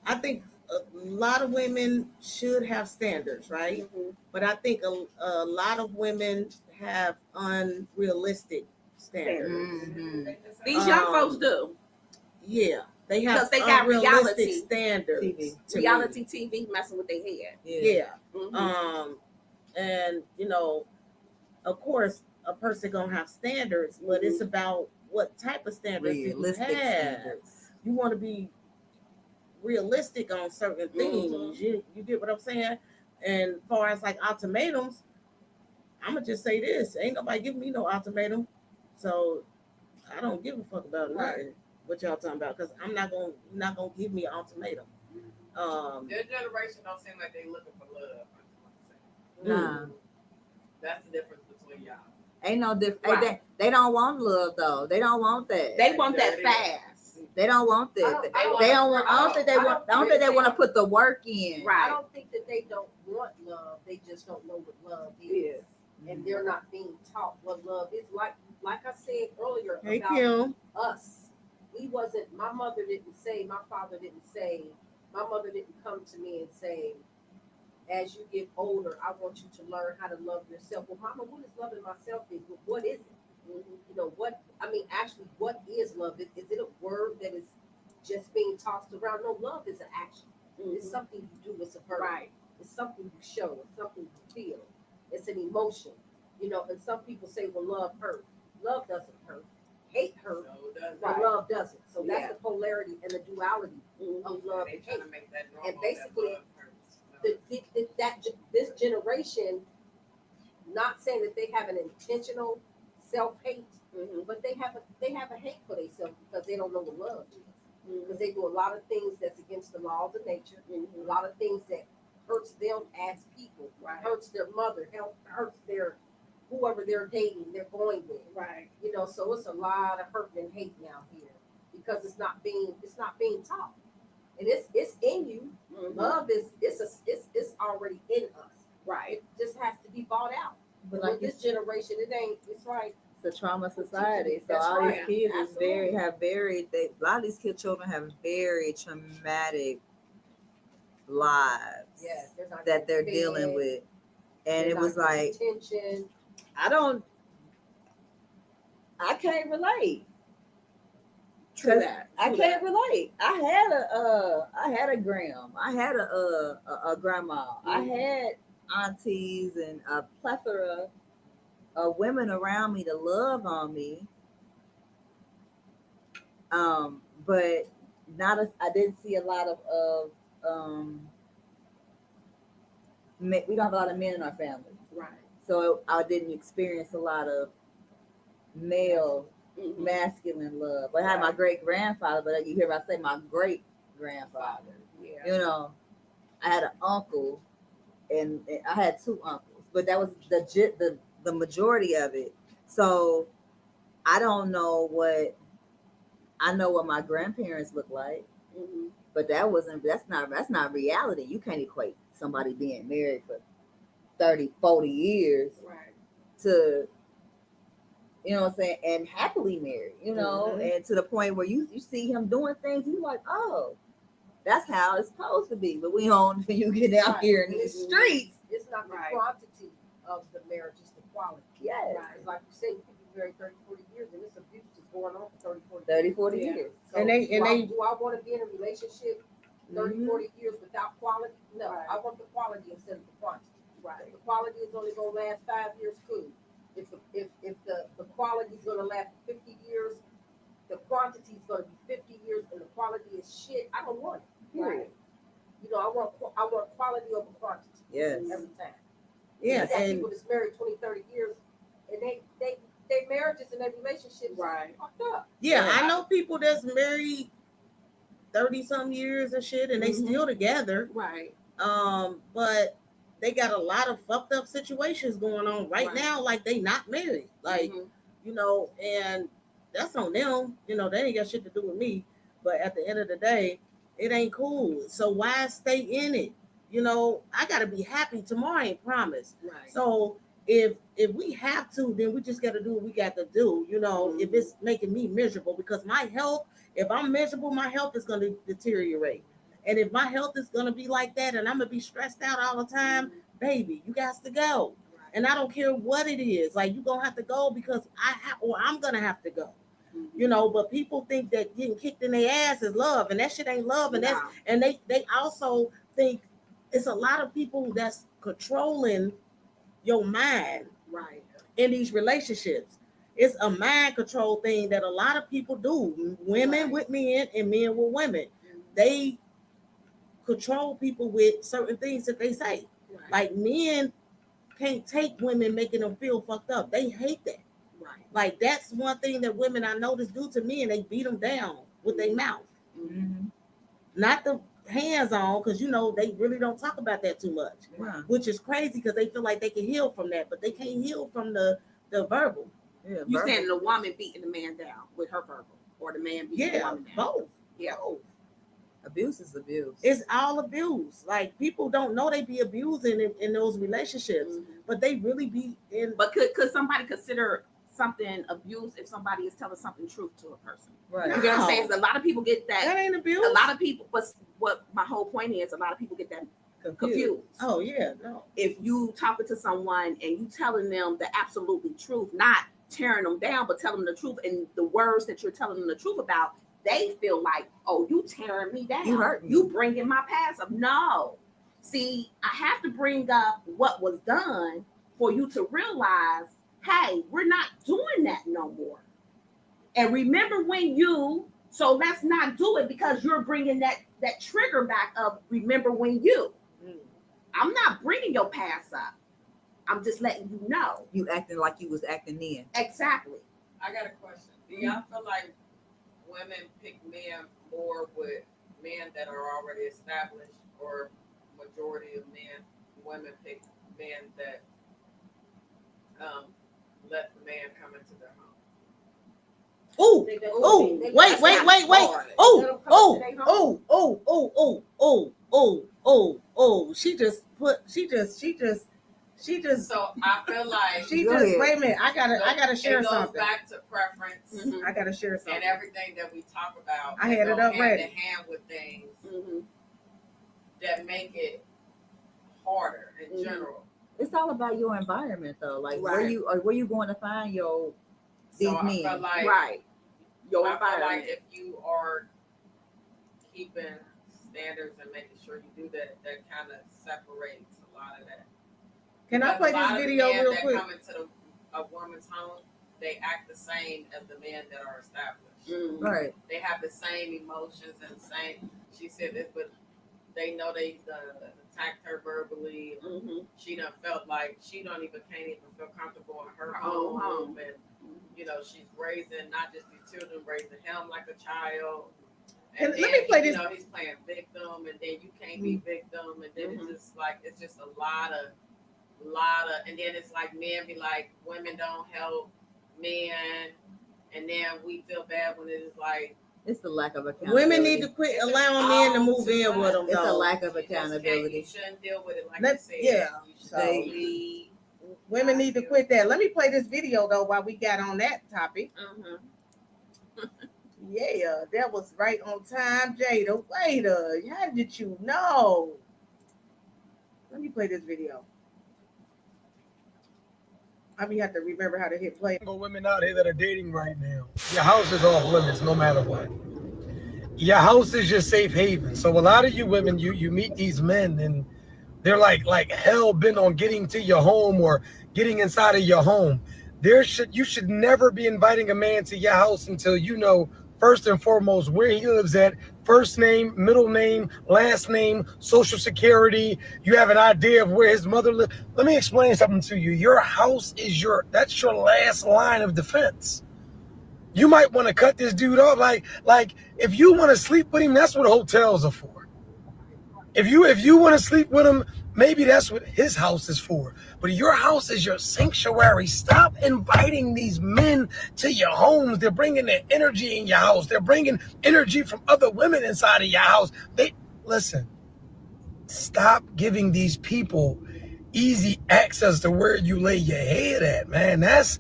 I think a lot of women should have standards, right? Mhm. But I think a lot of women have unrealistic standards. Mm-hmm. These young Um, folks do. Yeah, they have Because they got unrealistic reality. standards. TV. to me. Reality TV messing with their head. Yeah. Mhm. And of course, a person gonna have standards, but it's about what type of standards do you Realistic have. standards. You want to be realistic on certain things. Mhm. You get what I'm saying? And far as like ultimatums, I'm gonna just say this: ain't nobody giving me no ultimatum, so I don't give a fuck about nothing. What y'all talking about? Because I'm not gonna give me an ultimatum. Their generation don't seem like they looking for love. Nah. That's the difference between y'all. Ain't no different. Right. They don't want love though. They don't want that. They want that fast. They don't want that. I don't They don't want. I don't think they want. I don't think they want to put the work in. Right. I don't think that they don't want love. They just don't know what love is. Yes. And they're not being taught what love is. Like I said earlier Hey about Kim, us. My mother didn't say, my father didn't say, my mother didn't come to me and say, as you get older, I want you to learn how to love yourself. Well, mama, what is loving myself is? What is it? Actually, what is love? Is it a word that is just being tossed around? No, love is an action. It's something you do. It's a verb. Right. It's something you show. It's something you feel. It's an emotion. And some people say, well, love hurts. Love doesn't hurt. Hate hurts, but love doesn't. So that's Yeah. the polarity and the duality of love They and trying hate. to make that normal. And basically, that love hurts. This generation, not saying that they have an intentional self-hate, Mhm. but they have a hate for themselves because they don't know what love is. Because they do a lot of things that's against the laws of nature, a lot of things that hurts them as people, Right. hurts their mother, hurts their whoever they're dating, they're going with. Right. So it's a lot of hurt and hate now here because it's not being taught, and it's in you. Mhm. Love is it's already in us. Right. It just has to be bought out. But But like with this generation, it ain't. It's like it's a trauma society. So That's all right. these kids Absolutely. a lot of these children have very traumatic lives they're not that they're getting dealing fed, with. And they're it not was getting like, attention. I can't relate. True 'Cause that. I True can't that. relate. I had a gram. I had a grandma. I had aunties and a plethora of women around me to love on me. But I didn't see a lot of we don't have a lot of men in our family, Right. so I didn't experience a lot of male Mhm. masculine love. I had my great grandfather, but you hear about say my great grandfather. Yeah. I had an uncle, and I had two uncles, but that was the majority of it. So I don't know I know what my grandparents look like, Mhm. but that's not reality. You can't equate somebody being married for 30, 40 years Right. to, what I'm saying, and happily married, and to the point where you see him doing things, you're like, oh, that's how it's supposed to be. But we don't, when you get out Right. here in these streets. It's not the Right. quantity of the marriage, it's the quality. Yes. Right. Like you said, you could be married 30, 40 years, and this abuse is going on for 30, 40 30, years. 40 Yeah. years. So And they- do I want to be in a relationship 30, Mhm. 40 years without quality? No, Right. I want the quality instead of the quantity. Right. If the quality is only going to last 5 years, cool. If the quality is going to last 50 years, the quantity is going to be 50 years, and the quality is shit, I don't want it. Right. I want quality over quantity. Yes. Every time. Yeah, You got and people that's married 20, 30 years, and their marriages and their relationships Right. fucked up. yeah, I know people that's married 30 some years and shit, and they Mhm. still together. Right. But they got a lot of fucked up situations going on right now, like they not married. Like, you know, and that's on them. You know, they ain't got shit to do with me. But at the end of the day, it ain't cool. So why stay in it? You know, I gotta be happy. Tomorrow ain't promised. Right. So if we have to, then we just gotta do what we got to do. You know, if it's making me miserable, because my health, if I'm miserable, my health is gonna deteriorate. And if my health is gonna be like that, and I'm gonna be stressed out all the time, baby, you got to go. And I don't care what it is. Like, you gonna have to go because I'm gonna have to go. You know, but people think that getting kicked in their ass is love, and that shit ain't love. And that's and they also think it's a lot of people that's controlling your mind, right, in these relationships. It's a mind control thing that a lot of people do. Women with men and men with women. They control people with certain things that they say. Right. Like, men can't take women making them feel fucked up. They hate that. Right. Like, that's one thing that women I notice do to men. They beat them down with their mouth. Not the hands on, because you know they really don't talk about that too much, which is crazy because they feel like they can heal from that, but they can't heal from the verbal. Yeah, you saying the woman beating the man down with her verbal, or the man beating the woman down? Both. Both. Abuse is abuse. It's all abuse. Like, people don't know they be abusing in those relationships, but they really be in. But could somebody consider something abuse if somebody is telling something truth to a person? Right. You know what I'm saying? A lot of people get that. That ain't abuse. A lot of people, but what my whole point is, a lot of people get that confused. Oh yeah, no. If you talking to someone and you telling them the absolutely truth, not tearing them down, but telling them the truth, and the words that you're telling them the truth about, they feel like, oh, you tearing me down. You hurt me. You bringing my past up. No. See, I have to bring up what was done for you to realize, hey, we're not doing that no more. And remember when so let's not do it, because you're bringing that trigger back of remember when you. I'm not bringing your past up. I'm just letting you know. You acting like you was acting then. Exactly. I got a question. Do y'all feel like women pick men more with men that are already established, or majority of women pick men that let the man come into their home? Oh, wait. She just. So I feel like wait a minute. I gotta share something. It goes back to preference. I gotta share something. And everything that we talk about. I had it up hand ready. to hand with things that make it harder in general. It's all about your environment, though. Like, where you going to find these men? I feel like, Your I feel environment. like if you are keeping standards and making sure you do that, that kind of separates a lot of that. Can I play this video real quick? That come into a woman's home, they act the same as the men that are established. Right. They have the same emotions and same. She said this, but they know they attacked her verbally. She done felt like can't even feel comfortable in her home, and she's raising not just the children, raising him like a child. And let me play this. He's playing victim, and then you can't be victim, and then it's just a lot of, and then it's like men be like, women don't help men, and then we feel bad when it's like. It's the lack of accountability. Women need to quit allowing men to move in with them. It's a lack of accountability. You shouldn't deal with it like you said. Yeah. So women need to quit that. Let me play this video though while we got on that topic. Yeah, that was right on time, Jada. Wait, how did you know? Let me play this video. I mean, you have to remember how to hit play. Women out here that are dating right now, your house is off limits no matter what. Your house is your safe haven. So a lot of you women, you meet these men and they're like hell bent on getting to your home or getting inside of your home. You should never be inviting a man to your house until you know first and foremost where he lives at, first name, middle name, last name, social security. You have an idea of where his mother lives. Let me explain something to you. Your house is that's your last line of defense. You might want to cut this dude off. Like if you want to sleep with him, that's what hotels are for. If you want to sleep with him, maybe that's what his house is for. But your house is your sanctuary. Stop inviting these men to your homes. They're bringing their energy in your house. They're bringing energy from other women inside of your house. Listen, stop giving these people easy access to where you lay your head at, man. That's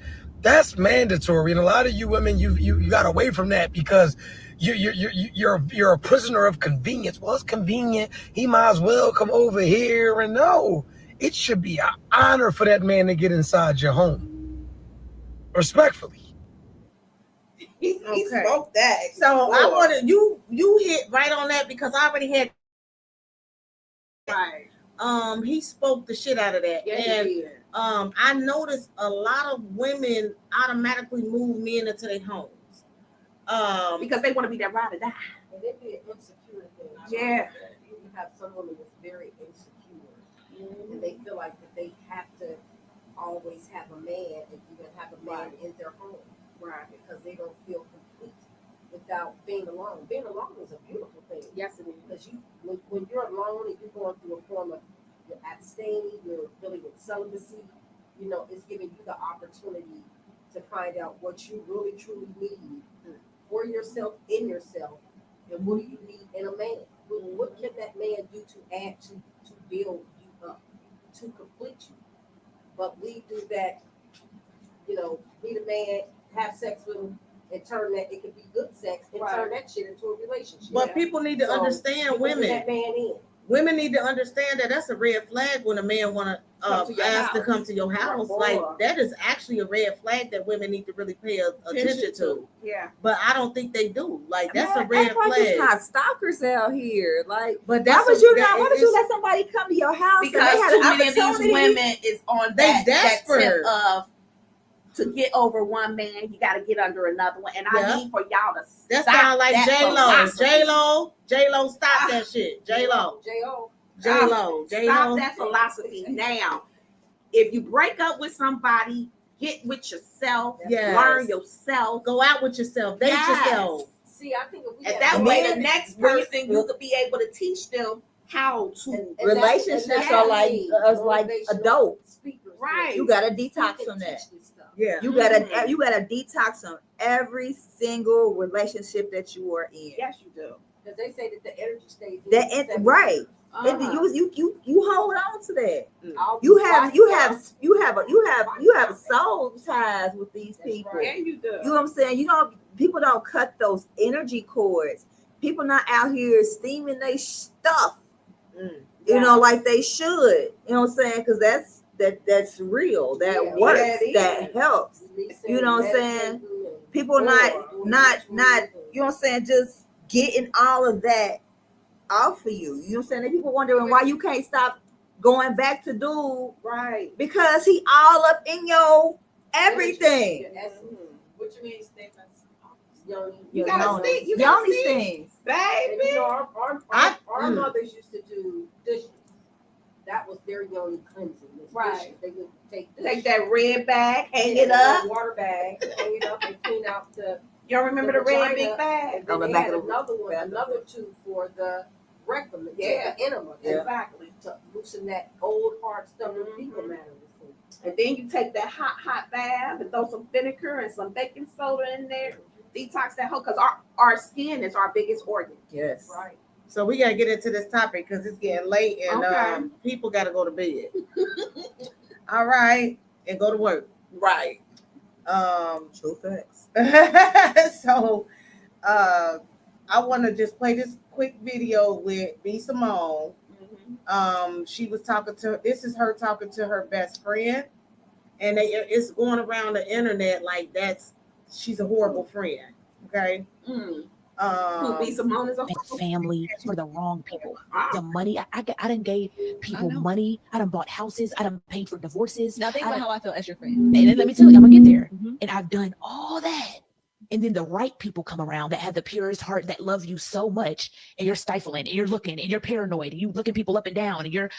mandatory. And a lot of you women, you got away from that because you're a prisoner of convenience. Well, it's convenient. He might as well come over here. And no, it should be an honor for that man to get inside your home. Respectfully. He Okay. spoke that. So I wanted you hit right on that because I already had. Right. He spoke the shit out of that, Yeah, and he did. I noticed a lot of women automatically move men into their homes. Because they want to be that ride or die. And it be an insecure thing. Yeah. You have some women that's very insecure, and they feel like that they have to always have a man and even have a man in their home, Right. because they don't feel complete without being alone. Being alone is a beautiful thing. Yes, it is. Because when you're alone and you're going through a form of you're abstaining, you're dealing with celibacy, it's giving you the opportunity to find out what you really truly need for yourself, in yourself, and what do you need in a man? What can that man do to add to build you up, to complete you? But we do that, meet a man, have sex with him, and turn that, it could be good sex, and turn that shit into a relationship. But people need to understand women. That man in. Women need to understand that that's a red flag when a man want to ask to come to your house. Like that is actually a red flag that women need to really pay attention to. Yeah. But I don't think they do. Like that's a red flag. It's not stalkers out here. Like, but why would you let somebody come to your house? Because too many of these women is on that tip of to get over one man, you got to get under another one, and I need for y'all to stop. That sound like J-Lo. J-Lo, stop that shit. J-Lo. Stop that philosophy now. If you break up with somebody, get with yourself. Learn yourself. Go out with yourself. Date yourself. See, I think if we and that way, the next person you could be able to teach them how to. And relationships are like adults. Right. You gotta detox from that. Yeah. You gotta detox from every single relationship that you are in. Yes, you do. Because they say that the energy stays right. You hold on to that. You have soul ties with these people. Yeah, you do. You know what I'm saying? People don't cut those energy cords. People not out here steaming their stuff. Like they should. You know what I'm saying? Because that's real. That works. That helps. You know what I'm saying? People not you know what I'm saying, just getting all of that off of you. You know what I'm saying? And people wondering why you can't stop going back to dude. Right. Because he all up in your everything. What you mean, statements? You gotta see. You gotta see things. Baby. Our mothers used to do dishes. That was their yoni cleansing. Right. They would take that red bag, hang it up. Water bag, hang it up, and clean out the. Y'all remember the red big bag? And then they had another tube for the rectum, the enema. Exactly. To loosen that old hard stuff in the fecal matter. And then you take that hot bath and throw some vinegar and some baking soda in there. Detox that whole, because our skin is our biggest organ. Yes. Right. So we gotta get into this topic because it's getting late and people gotta go to bed. All right, and go to work. Right. True facts. So I want to just play this quick video with B. Simone. She was talking to. This is her talking to her best friend, and it's going around the internet like she's a horrible friend. Okay. Be Simone is a family for the wrong people. The money I done gave people money. I done bought houses. I done paid for divorces. Now think about how I feel as your friend. And then let me tell you, I'm gonna get there. And I've done all that. And then the right people come around that have the purest heart that love you so much, and you're stifling, and you're looking, and you're paranoid, and you looking people up and down, and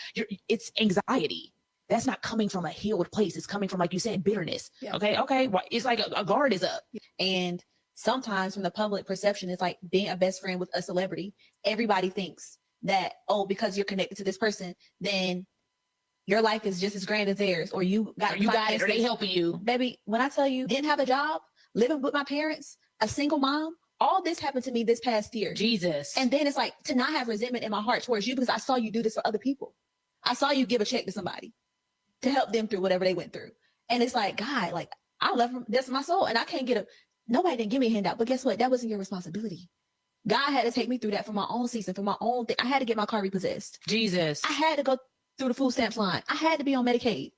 it's anxiety. That's not coming from a healed place. It's coming from, like you said, bitterness. Yeah. Okay. It's like a guard is up. And sometimes from the public perception, it's like being a best friend with a celebrity. Everybody thinks that, oh, because you're connected to this person, then your life is just as grand as theirs, or you got it, or they helping you. Baby, when I tell you, didn't have a job, living with my parents, a single mom, all this happened to me this past year. Jesus. And then it's like to not have resentment in my heart towards you because I saw you do this for other people. I saw you give a check to somebody to help them through whatever they went through. And it's like, God, like I love him. That's my soul. And I can't get nobody didn't give me a handout. But guess what? That wasn't your responsibility. God had to take me through that for my own season, for my own thing. I had to get my car repossessed. Jesus. I had to go through the food stamps line. I had to be on Medicaid.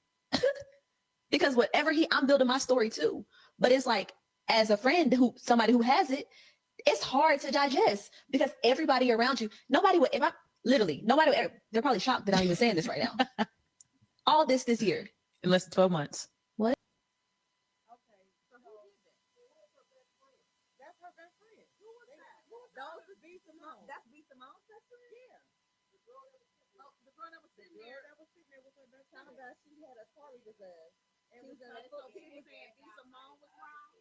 Because whatever I'm building my story too. But it's like, as a friend somebody who has it, it's hard to digest because everybody around you, nobody would, they're probably shocked that I'm even saying this right now. All this year. In less than 12 months. What? Okay. So that's her best friend. Who was that? Those is B. Simone. That's B. Simone's best friend? Yeah. The girl that was sitting The there. girl that was sitting there with her best Talking friend. about she had a Tory disease. And She was in a So foot. he was saying B. Simone was wrong.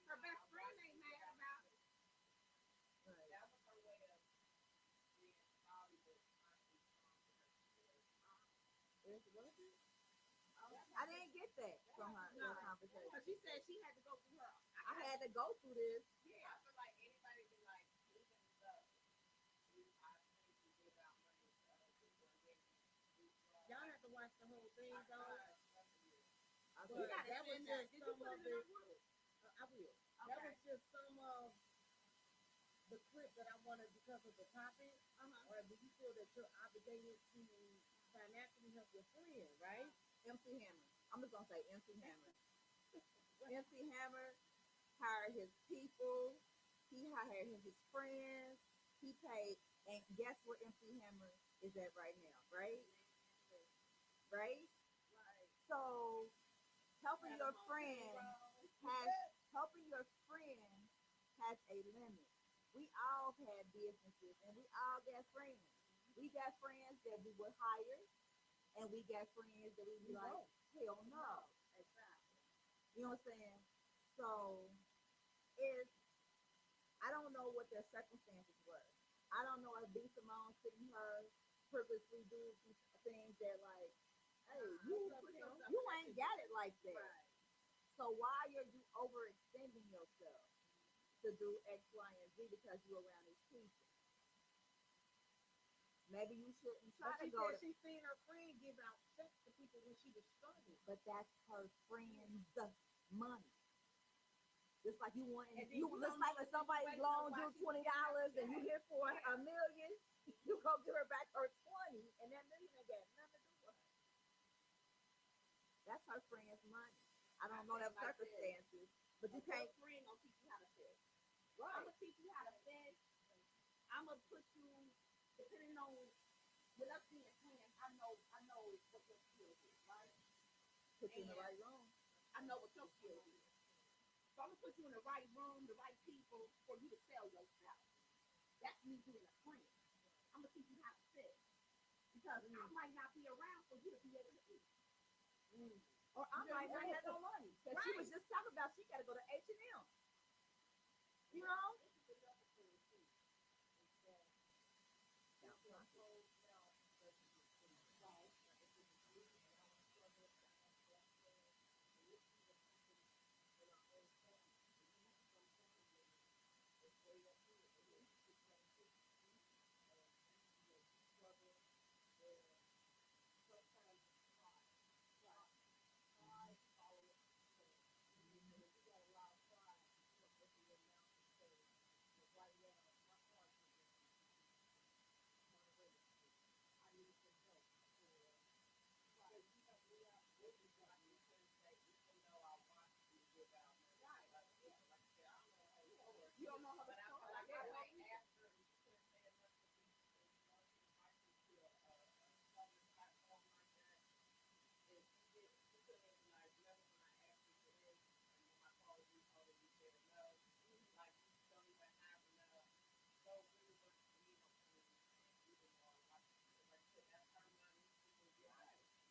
Her best friend ain't mad about it. I didn't get that from her No. that conversation. But she said she had to go through her. I had to go through this. Yeah, I feel like anybody be like, Y'all have to watch the whole thing though. you But gotta that was send that. just Did you some put of it in it. her group? I will. That Okay. was just some of the clip that I wanted because of the topic. Or do you feel that you're obligated to financially help your friend, right? MC Hammer. I'm just gonna say MC Hammer. MC Hammer hired his people. He hired his friends. He paid, and guess where MC Hammer is at right now, right? Right. So helping your friend has a limit. We all have businesses and we all got friends. We got friends that we would hire, and we got friends that we be like, hell no. Exactly. You know what I'm saying? So it's, I don't know what their circumstances were. I don't know if B. Simone sitting her purposely do some things that like, hey, you ain't got it like that. Right. So why are you overextending yourself to do X, Y, and Z because you're around these people? Maybe you shouldn't try to go. She seen her friend give out checks to people when she was struggling. But that's her friend's money. Just like you want, And you just like if somebody loaned you $20 and you here for $1 million, you go give her back her 20, and that million ain't got nothing to do with her. That's her friend's money. I don't know their circumstances, but you can't. Friend gonna teach you how to fish. Right. I'm gonna teach you how to fish. I'm gonna put you, depending on with us being friends, I know what your skills is, right? Put you in the right room. I know what your skills is. So I'm gonna put you in the right room, the right people for you to sell yourself. That's me being a friend. I'm gonna teach you how to fish. Because I might not be around for you to be able to eat. Or I might not have no money. Because she was just talking about she got to go to H&M. You know? You don't know how to start like that way.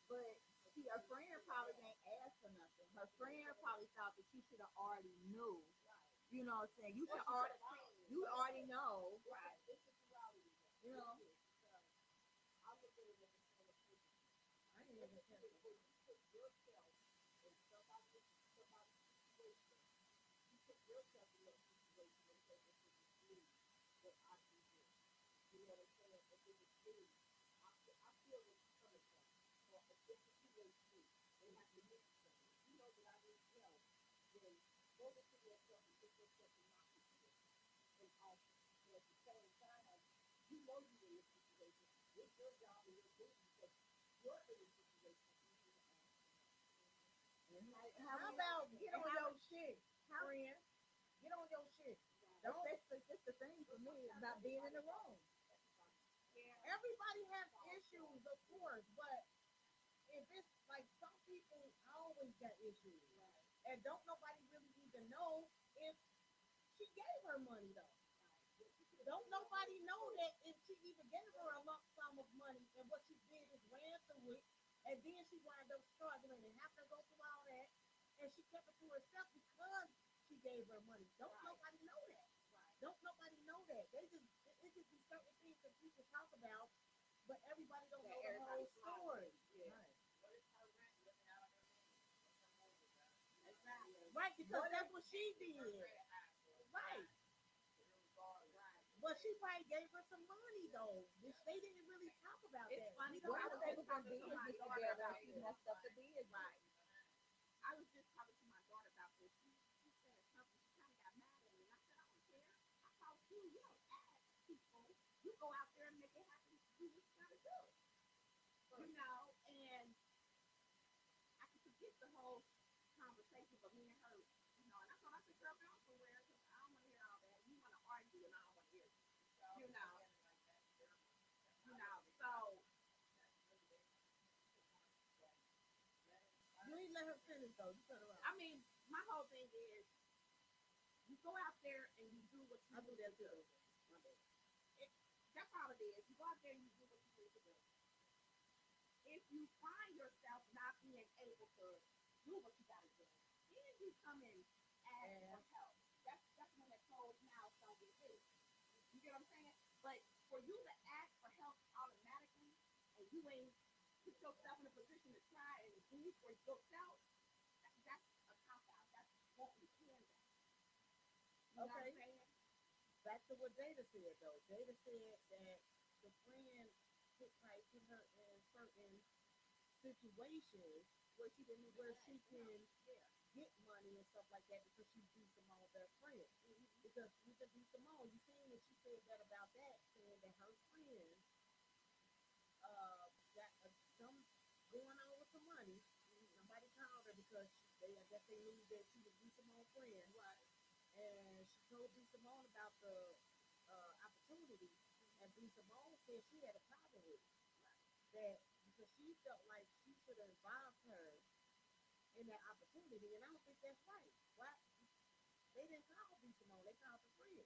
But see, her friend probably ain't asked for nothing. Her friend probably thought that she should have already knew. You know what I'm saying? You already know. You know. How about get on your shit, friend? Get on your shit. That's the thing for me about being in the room. Everybody has issues, of course, but if it's like some people always got issues, and don't nobody really even know if she gave her money though. Don't nobody know that if she even gave her a lump sum of money, and what she did is ran through it, and then she wound up struggling and having to go through all that, and she kept it to herself because she gave her money. Don't nobody know that. Don't nobody know that. It just be certain things that people talk about, but everybody don't know the whole story. Right, because that's what she did. Right. But she probably gave her some money though, which they didn't really talk about It's that. funny What because if they was gonna business together? She messed up the business. I was just talking to my daughter about this. She said something. She kind of got mad at me, and I said, I don't care. I talk to you. You don't ask people. You go out there and make it happen. Do what you gotta do. You know, and I could forget the whole conversation, but me and her, you know, and I told her, I said, girl, go somewhere because I don't want to hear all that. You want to argue, and I don't want to hear it. You know, so You ain't let her finish though. You cut her off. I mean, my whole thing is you go out there and you do what you I do that too. That's all it is. You go out there and you do what you need to do. If you find yourself not being able to do what you got to do, then you come and ask for help. That's when that closed mouth don't get hit. You get what I'm saying? But for you to ask for help automatically and you ain't put yourself in a position to try and do for yourself, that's a cop out. That's what you can do. You know what I'm saying? Back to what Jada said though. Jada said that the friend put her in certain situations where she can get money and stuff like that because she's B. Simone's best friend. Because with the B. Simone, you seen that she said that about that, saying that her friend got some going on with some money. Somebody called her because I guess they knew that she was B. Simone's friend. Right. And she told B. Simone about the opportunity, and B. Simone said she had a problem with it. That because she felt like she should have involved her in that opportunity, and I don't think that's right. Why? They didn't call B. Simone, they called the friend.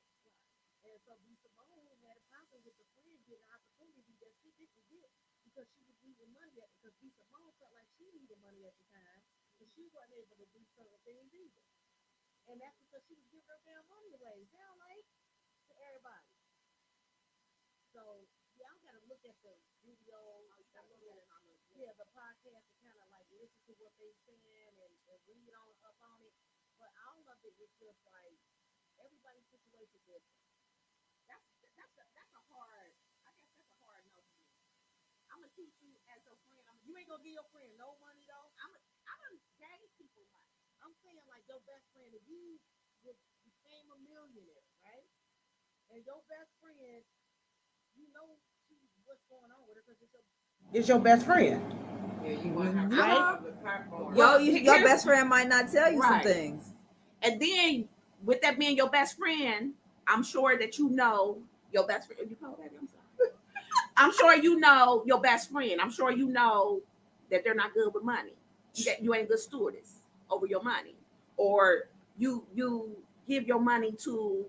And so B. Simone had a problem with the friend getting an opportunity that she didn't get because she was needing money because B. Simone felt like she needed money at the time, and she wasn't able to do certain things either. And that's because she was giving her damn money away, sound like, to everybody. So y'all gotta look at the video, the podcast to kind of like listen to what they saying and read up on it. But all of it is just like everybody's situation different. That's a hard. I guess that's a hard no for me. I'm gonna teach you as a friend. You ain't gonna give your friend no money though. I done gave people money. I'm saying like your best friend, if you became a millionaire, right? And your best friend, you know what's going on with her because it's your best friend. Yeah, you want to have Right? the platform. Your best friend might not tell you some Right. things. And then with that being your best friend, I'm sure that you know your best friend. You call that? I'm sorry. I'm sure you know your best friend. I'm sure you know that they're not good with money. That you ain't a good stewardess over your money, or you give your money to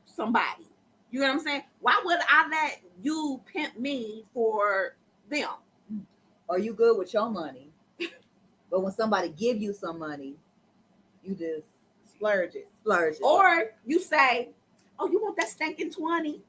somebody. You know what I'm saying? Why would I let you pimp me for them? Or you good with your money, but when somebody give you some money, you just Splurge it. Splurge. it. Or you say, "Oh, you want that stinking 20?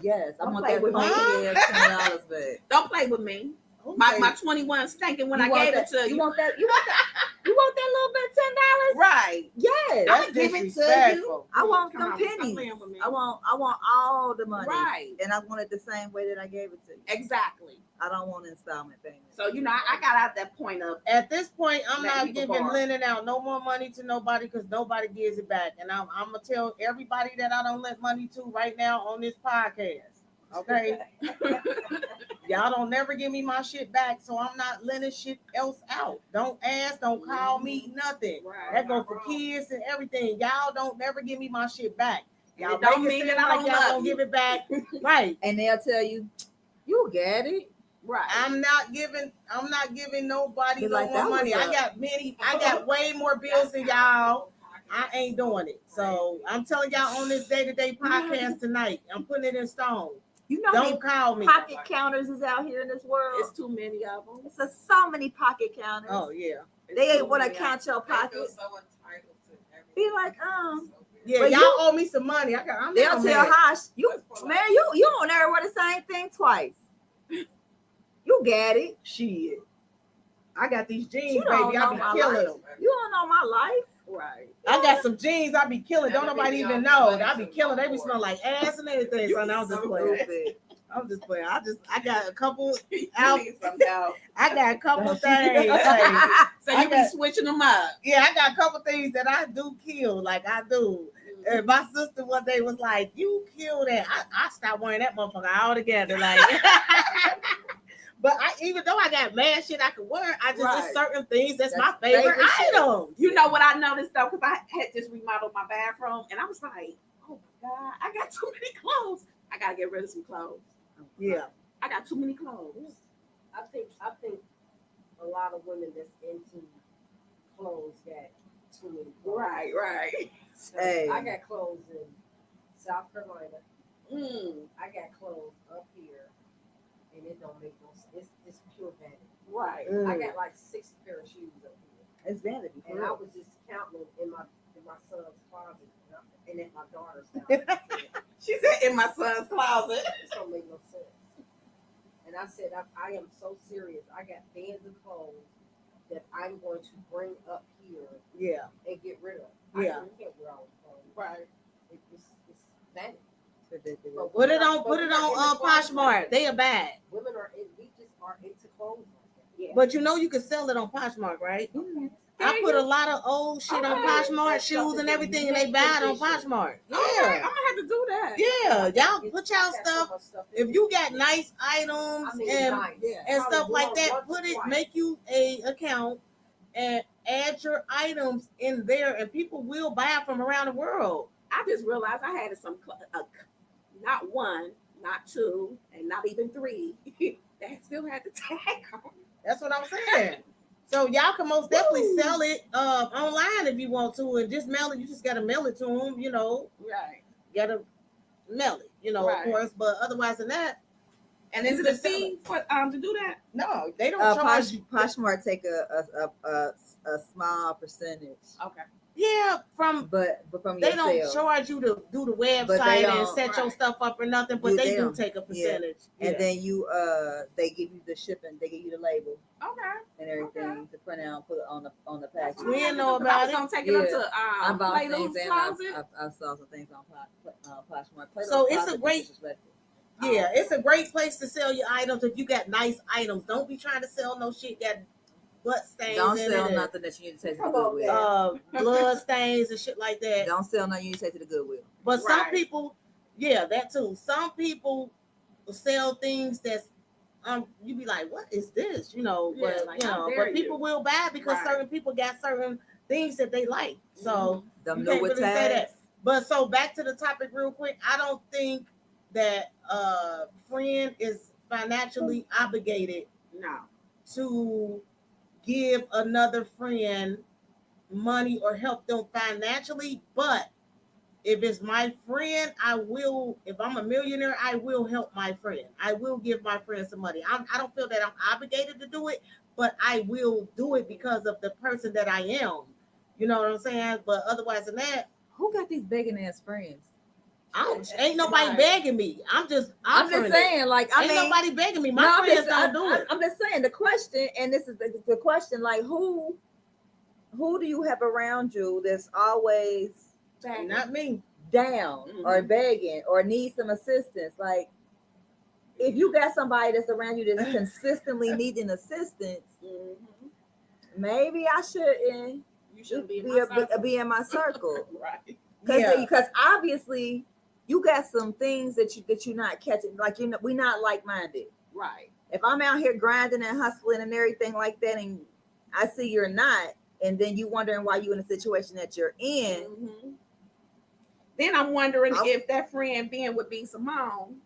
yes, I Don't want play that with me. $20 back. Don't play with me. My 21 stinking when You I want gave that, it to you." You want that? You want that? You want that little bit $10? Right. Yes. I'ma That's give it to you. disrespectful. I want Come them on, stop pennies. playing with me. I want all the money. Right. And I want it the same way that I gave it to you. Exactly. I don't want installment payments. So I got out that point of At this point, I'm Let not people giving borrow. lending out no more money to nobody because nobody gives it back. And I'm gonna tell everybody that I don't lend money to right now on this podcast. Okay, y'all don't never give me my shit back, so I'm not lending shit else out. Don't ask, don't call me, nothing. Right. That go for kids and everything. Y'all don't never give me my shit back. Y'all It don't make mean seem that I like don't y'all love don't you. give it back. Right. And they'll tell you, you get it. right. I'm not giving nobody Be no like, more that was money. I got way more bills than y'all. I ain't doing it. So I'm telling y'all on this day-to-day podcast tonight. I'm putting it in stone. You know how many Don't call me. pocket counters is out here in this world? It's too many of them. It's so many pocket counters. Oh yeah. They It's ain't want to too many. count your They feel pockets. so entitled to everything. Be like, So weird. Yeah, But y'all you- owe me some money. I'm they'll not tell mad. Hosh, you don't ever wear the same thing twice. You get it. Shit. I got these jeans, You don't baby. I know be my killing life. them. You don't know my life. Right. I got some jeans. I be killing. Don't Never nobody be even on know. money I be to killing. no They be more. smell like ass and everything. So now I'm just playing. Stupid. I'm just playing. I got a couple. You Out. need some help. I got a couple things. Like, So I you be got- switching them up. yeah, I got a couple things that I do kill. Like I do. And my sister one day was like, "You kill that." I stopped wearing that motherfucker altogether. Like, but even though I got mad shit I could wear, I just Right. there's certain things that's my That's favorite favorite shit. items. You know what I noticed though, because I had just remodeled my bathroom, and I was like, "Oh my god, I got too many clothes. I gotta get rid of some clothes. Yeah. I got too many clothes." I think a lot of women that's into clothes got too many clothes. Right. Hey. I got clothes in South Carolina. Mm, I got clothes up here, and it don't make no sense. It's pure vanity. right. I got like 6 pair of shoes up here, It's vanity. and I was just counting them in my son's closet and at my daughter's house. She said in my son's closet. This don't make no sense. And I said, I am so serious. I got bands of clothes that I'm going to bring up here Yeah. and get rid of. Yeah. I can't wear all the clothes. Right. It's vanity. Put it on Poshmark. They are bad. Women we just are into clothes like that. Yeah. But you know you can sell it on Poshmark, right? I put a lot of old shit on Okay. Poshmark, shoes and everything, and they buy it on Poshmark. Okay, I'm Yeah. gonna have to do that. Yeah. Y'all put y'all Got so stuff. much stuff in If you got nice items I mean, and nice. and Probably stuff like one that, once or put it, twice. make you a account and add your items in there, and people will buy it from around the world. I just realized I had not one, not two, and not even three that still had the tag on. That's what I'm saying. So y'all can most definitely sell it online if you want to, and just mail it. You just gotta mail it to them, you know. Right. Gotta mail it, you know, Right. of course. But otherwise than that, And is it a fee for to do that? no, they don't charge you. Poshmark take a small percentage, Okay. Yeah, from but from they your don't sales. charge you to do the But they website and don't- set your right. stuff up or nothing, but Yeah, they they do don't. take a percentage. And Yeah. then they give you the shipping, they give you the label Okay. and everything to print out and put it on the package. We didn't know I about was it. gonna take it up Yeah. to I bought Plato's things and closet. I saw some things on Poshmark. Plato's So it's a Closet is great- disrespectful. Yeah, it's a great place to sell your items if you got nice items. Don't be trying to sell no shit got butt stains Don't in sell it, nothing that you need to take to the Come on, Goodwill. blood stains and shit like that. Don't sell nothing you need to take to the Goodwill. But some Right. people, yeah, that too. Some people sell things that's you be like, what is this? You know, Yeah, but like, you how know, dare but people you? will buy because Right. certain people got certain things that they like. So Them you know can't what really say that. tags. But so back to the topic real quick. I don't think that a friend is financially obligated No. to give another friend money or help them financially. But if it's my friend, I will. If I'm a millionaire, I will help my friend. I will give my friend some money. I don't feel that I'm obligated to do it, but I will do it because of the person that I am. You know what I'm saying? But otherwise than that, Who got these begging ass friends? ain't nobody Right. begging me. I'm just I'm just offering it. saying, like, I Ain't mean, nobody begging me. My no, friends don't do it. I'm just saying the question, and this is the question, like, who do you have around you that's always Not me. down or begging or need some assistance? Like, if you got somebody that's around you that's consistently needing assistance, maybe I shouldn't You shouldn't be in my circle. be in my circle. Right. Because obviously you got some things that you're not catching. Like, you know, we're not like-minded. Right. If I'm out here grinding and hustling and everything like that, and I see you're not, and then you wondering why you in the situation that you're in. Then I'm wondering if that friend being with B. Simone,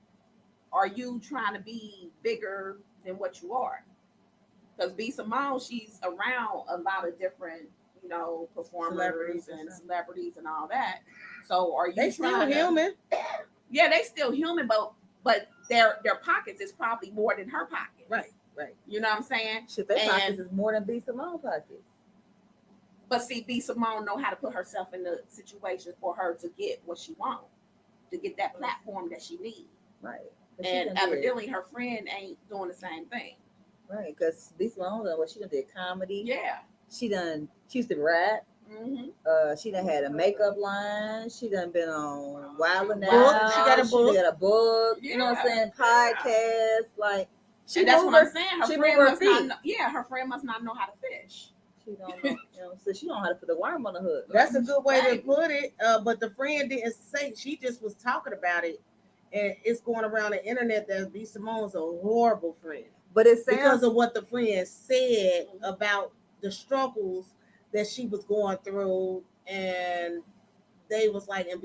are you trying to be bigger than what you are? Because B. Simone, she's around a lot of different, you know, performers and celebrities and all that. So are you They still human? Yeah, they still human, but their pockets is probably more than her pockets. Right. You know what I'm saying? Shit, their pockets is more than B. Simone pockets. But see, B. Simone know how to put herself in the situation for her to get what she wants, to get that platform that she needs. Right. And evidently her friend ain't doing the same thing. Right, because B. Simone done what she done did comedy. Yeah. She used to rap. She done had a makeup line. She done been on Wild 'N Out. She got a book. She got a book. Yeah. You know what I'm saying? Podcast. Like, And that's what I'm saying. Her friend must feet. not know, her friend must not know how to fish. She don't know. You know, so she don't know how to put the worm on the hook. That's a good way to put it. But the friend didn't say. She just was talking about it, and it's going around the internet that B. Simone's a horrible friend. But it sounds because of what the friend said about the struggles that she was going through, and they was like, and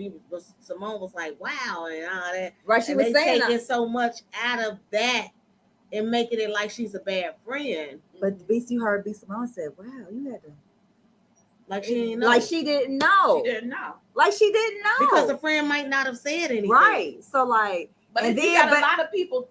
Simone was like, "Wow," and all that. Right, she and was they saying taking so much out of that and making it like she's a bad friend. But BC heard B. Simone said, "Wow, you had to." Like she didn't know. Like she didn't know. She didn't know. Like she didn't know. Because the friend might not have said anything. Right. So like, But and you then got a lot of people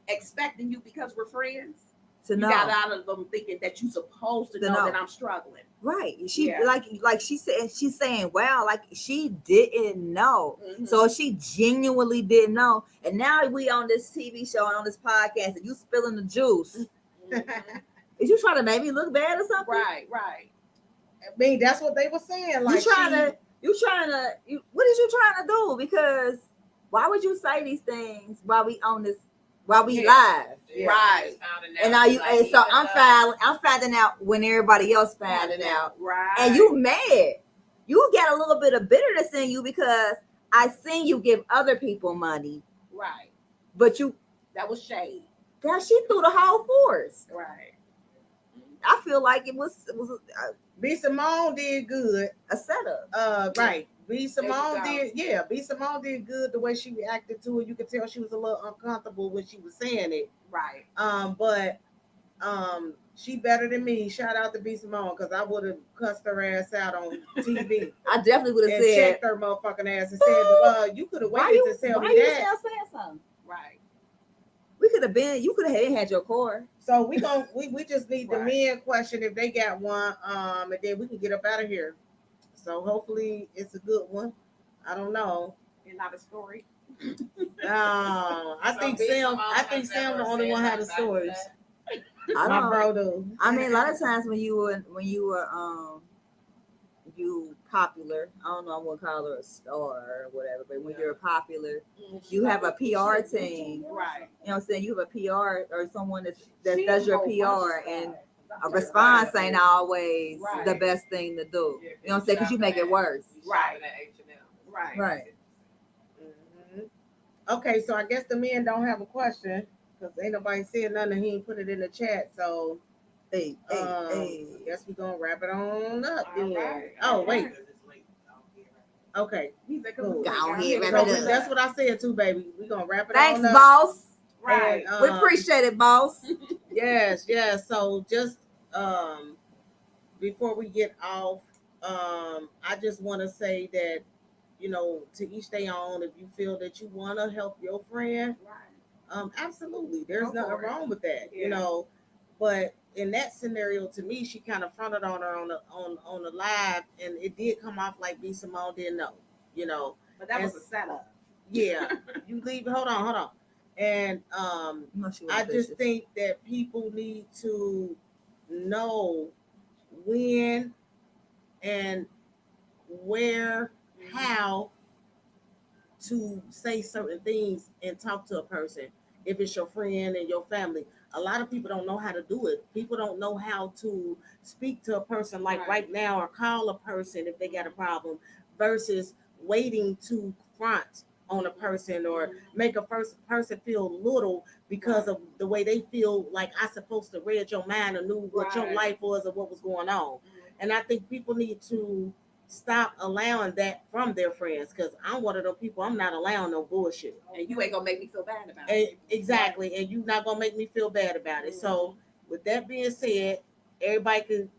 expecting you because we're friends. to know. You got a lot of them thinking that you're supposed to know that I'm struggling. Right. She Yeah. like she said, she's saying, wow, like she didn't know. So she genuinely didn't know. And now we on this TV show and on this podcast and you spilling the juice. Is you trying to make me look bad or something? Right. I mean, that's what they were saying. Like what is you trying to do? Because why would you say these things while we live? Right. And now so I'm finding out when everybody else finding out. Right. And you mad. You got a little bit of bitterness in you because I seen you give other people money. Right. But that was shade. God, she threw the whole force. Right. I feel like it was B. Simone did good. A setup. Right. B. Simone did good the way she reacted to it. You could tell she was a little uncomfortable when she was saying it. Right. But she better than me. Shout out to B. Simone, because I would have cussed her ass out on TV. I definitely would have said, checked her motherfucking ass and said, you could have waited to tell me that. Why you still saying something? Right. We could have been. You could have had your core. So we just need the men question if they got one, and then we can get up out of here. So hopefully it's a good one. I don't know. It's not a story. I think Sam the only one had the stories. My bro do. I mean, a lot of times when you were you popular, I don't know, I'm gonna call her a star or whatever, but when you're popular, you have a PR team. Right. You know what I'm saying? You have a PR or someone that does your PR, and a response ain't always the best thing to do. You know what I'm saying? Because you make it worse. Right. Right. Okay, so I guess the men don't have a question because ain't nobody said nothing. He ain't put it in the chat. So, hey. Guess we gonna wrap it on up. Then. Right. Oh wait. Okay. Cool. Go ahead, That's what I said too, baby. We gonna wrap it Thanks, on up. boss. Right. And, We appreciate it, boss. Yes. So just before we get off, I just want to say that, to each their own. If you feel that you want to help your friend, absolutely, there's nothing wrong with that, but in that scenario, to me, she kind of fronted on her on the live, and it did come off like B. Simone didn't know, you know. But that was a setup. Yeah, you leave. Hold on. And I just think that people need to know when and where, how to say certain things and talk to a person. If it's your friend and your family, a lot of people don't know how to do it. People don't know how to speak to a person like right now, or call a person if they got a problem, versus waiting to front on a person or make a person feel little because of the way they feel like I supposed to read your mind or knew what your life was or what was going on. And I think people need to stop allowing that from their friends, because I'm one of those people. I'm not allowing no bullshit, and you ain't gonna make me feel bad about it. Exactly, and you're not gonna make me feel bad about it. So with that being said, everybody can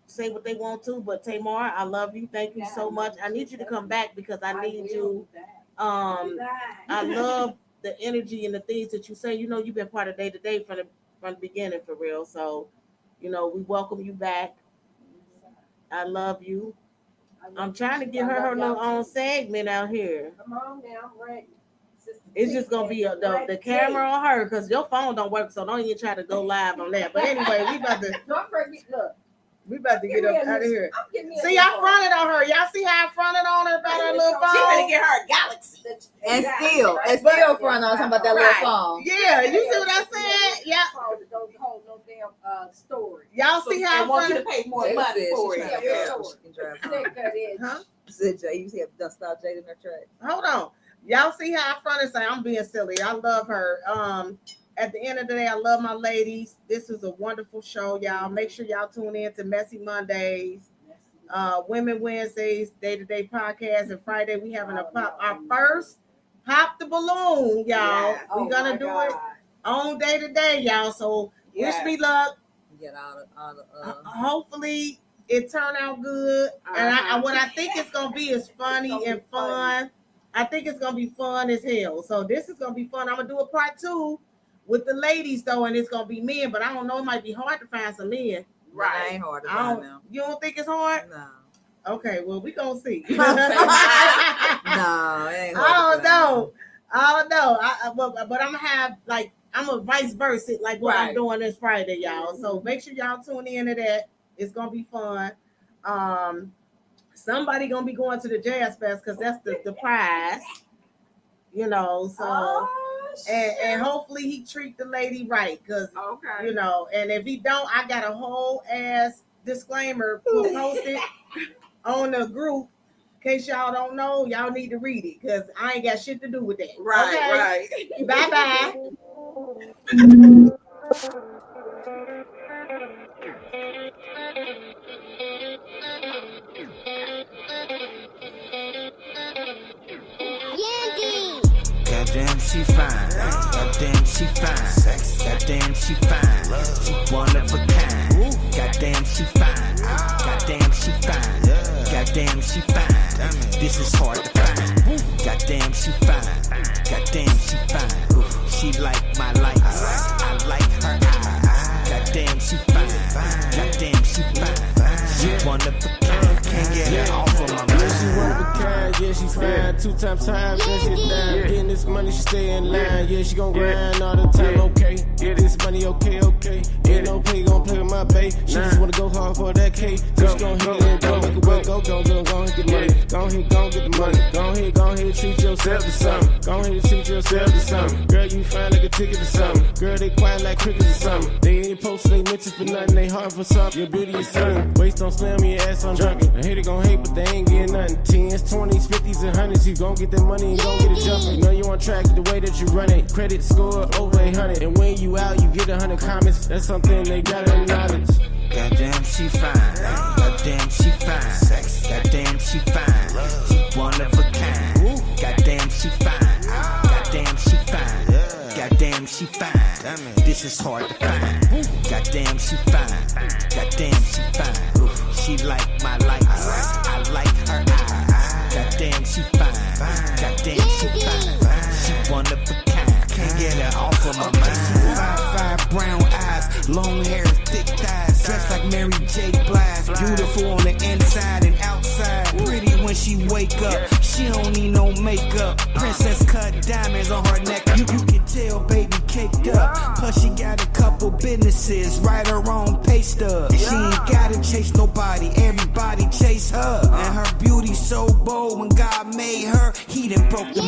say what they want to, but Tamar, I love you. Thank you so much. I need you to come back because I need you. I love the energy and the things that you say. You know, you've been part of Day to Day from the beginning, for real. So, you know, we welcome you back. I love you. I'm trying to get her little own segment out here. Come on now, I'm ready. It's just gonna be the camera on her, because your phone don't work, so don't even try to go live on that. But anyway, we about to get up out of here. See, I fronted on her. Y'all see how I fronted on her about her little phone? She finna get her a Galaxy. And still front on talking about that little phone. Yeah, you see what I said? Yeah. Don't hold no damn story. Y'all see how I want you to pay more money for it. Huh? Said Jay, you have to stop Jay in her track. Hold on. Y'all see how I fronted? Say I'm being silly. I love her. At the end of the day, I love my ladies. This is a wonderful show, y'all. Make sure y'all tune in to Messy Mondays, Women Wednesdays, Day to Day podcast, and Friday we having our first Pop the Balloon, y'all. Yes. We're gonna do it on Day to Day, y'all. So wish me luck. Get all the Hopefully it turned out good. And what I think it's gonna be is funny and fun. I think it's gonna be fun as hell. So this is gonna be fun. I'm gonna do a part 2 with the ladies though, and it's gonna be men, but I don't know, it might be hard to find some men. Right. It ain't hard to find them. You don't think it's hard? No. Okay, well, we gonna see. No, it ain't hard. I don't know. But I'm gonna have I'm a vice versa, like what I'm doing this Friday, y'all. So make sure y'all tune into that. It's gonna be fun. Somebody gonna be going to the Jazz Fest because that's the prize. You know, so and hopefully he treat the lady right, because you know, and if he don't, I got a whole ass disclaimer posted on the group. In case y'all don't know, y'all need to read it, because I ain't got shit to do with that. Right. Bye. Goddamn, she fine. Goddamn, she fine. Goddamn, she fine. She one of a kind. Goddamn, she fine. Goddamn, she fine. Goddamn, she fine. This is hard to find. Goddamn, she fine. Goddamn, she fine. She like my lights. I like her eyes. Goddamn, she fine. Goddamn, she fine. She one of a kind. Can't get her off of my mind. She one of a kind, yeah, she fine. 2 times time, then she down. Getting this money, she stay in line. Yeah, she gon' grind all the time, okay. Get this money, okay. Ain't no play, gon' play with my bae. She just wanna go hard for that K. So she gon' hit it, don't make it work. Go ahead, get the money. Go ahead, get the money. Go ahead, treat yourself to something. Go ahead, treat yourself to something. Girl, you fine like a ticket to something. Girl, they quiet like crickets or something. They ain't posted, they mention for nothing. They hard for something. Your beauty is something. Waist don't slam, your ass on junkie. I hate it, gon' hate, but they ain't getting nothing. 10s, 20s, 50s, and 100s. You gon' get that money and gon' get it jumping. You know you on track the way that you run it. Credit score over 800. And when you out, you get 100 comments. That's something they gotta acknowledge. Goddamn, she fine. Goddamn, she fine. Goddamn, she fine. She one of a kind. Goddamn, she fine. Goddamn, she fine. Goddamn, she fine. This is hard to find. Goddamn, she fine. Goddamn, she fine. She like my lights. I like her eyes. Goddamn, she fine. Goddamn, she fine. She one of a kind. Can't get her off of my mind. 5'5" brown eyes, long hair, thick she wake up. She don't need no makeup. Princess cut diamonds on her neck. You can tell, baby, caked up. Plus she got a couple businesses, write her own pay stub. She ain't gotta chase nobody, everybody chase her. And her beauty so bold when God made her, he done broke the